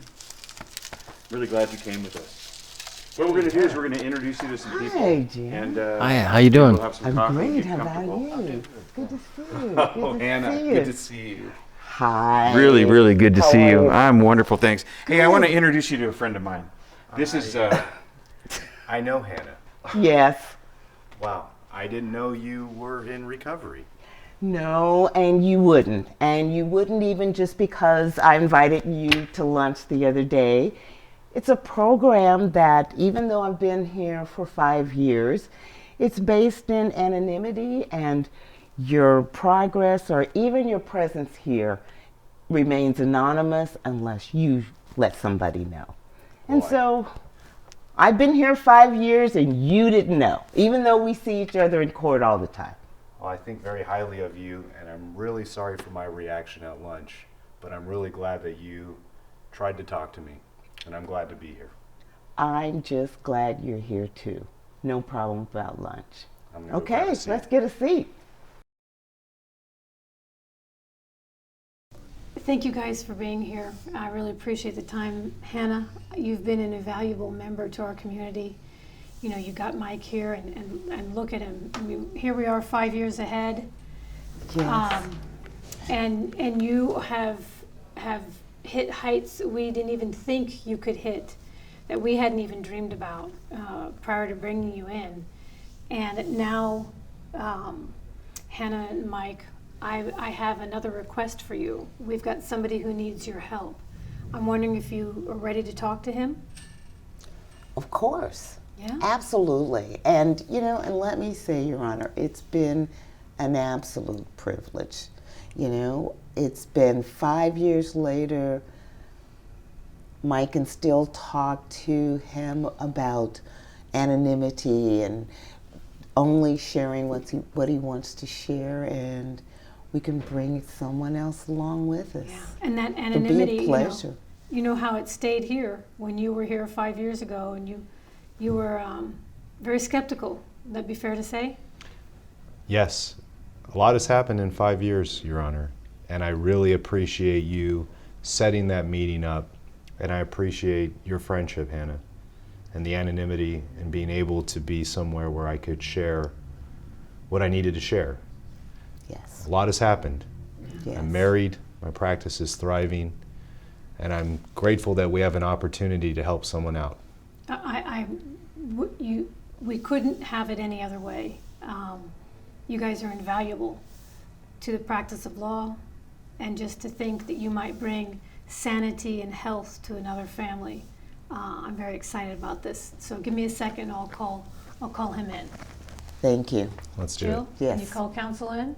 Really glad you came with us. What we're going to do is we're going to introduce you to some people. Hi, Jim. And, Hi, how you doing? We'll have some I'm coffee and great. get How about comfortable. you? Good to see you. Oh, Good to Hannah, see you. good to see you. Hi. Really, really good to How see are you. you? I'm wonderful, thanks. Hey, I want to introduce you to a friend of mine. This is, I know Hannah. Yes. Wow. I didn't know you were in recovery. No, and you wouldn't. And you wouldn't even just because I invited you to lunch the other day. It's a program that, even though I've been here for 5 years, it's based in anonymity, and your progress or even your presence here remains anonymous unless you let somebody know. And Boy. so I've been here 5 years and you didn't know, even though we see each other in court all the time. Well, I think very highly of you, and I'm really sorry for my reaction at lunch, but I'm really glad that you tried to talk to me, and I'm glad to be here. I'm just glad you're here too. No problem about lunch. I'm gonna go Okay, grab a seat. let's get a seat. Thank you guys for being here. I really appreciate the time. Hannah, you've been an invaluable member to our community. You know, you got Mike here, and look at him. I mean, here we are 5 years ahead. Yes. And you have hit heights we didn't even think you could hit, that we hadn't even dreamed about prior to bringing you in. And now, Hannah and Mike, I have another request for you. We've got somebody who needs your help. I'm wondering if you are ready to talk to him? Of course. Yeah? Absolutely. And, you know, and let me say, Your Honor, it's been an absolute privilege. You know, it's been 5 years later. Mike can still talk to him about anonymity and only sharing what he wants to share, and we can bring someone else along with us. Yeah. And that It'll anonymity, be a pleasure. you know how it stayed here when you were here 5 years ago, and you were very skeptical. Would that be fair to say? Yes, a lot has happened in 5 years, Your Honor, and I really appreciate you setting that meeting up, and I appreciate your friendship, Hannah, and the anonymity and being able to be somewhere where I could share what I needed to share. Yes. A lot has happened. Yes. I'm married, my practice is thriving, And I'm grateful that we have an opportunity to help someone out. We couldn't have it any other way. You guys are invaluable to the practice of law, and just to think that you might bring sanity and health to another family. I'm very excited about this. So give me a second, I'll call him in. Thank you. Let's do Jill, it. Yes. can you call counsel in?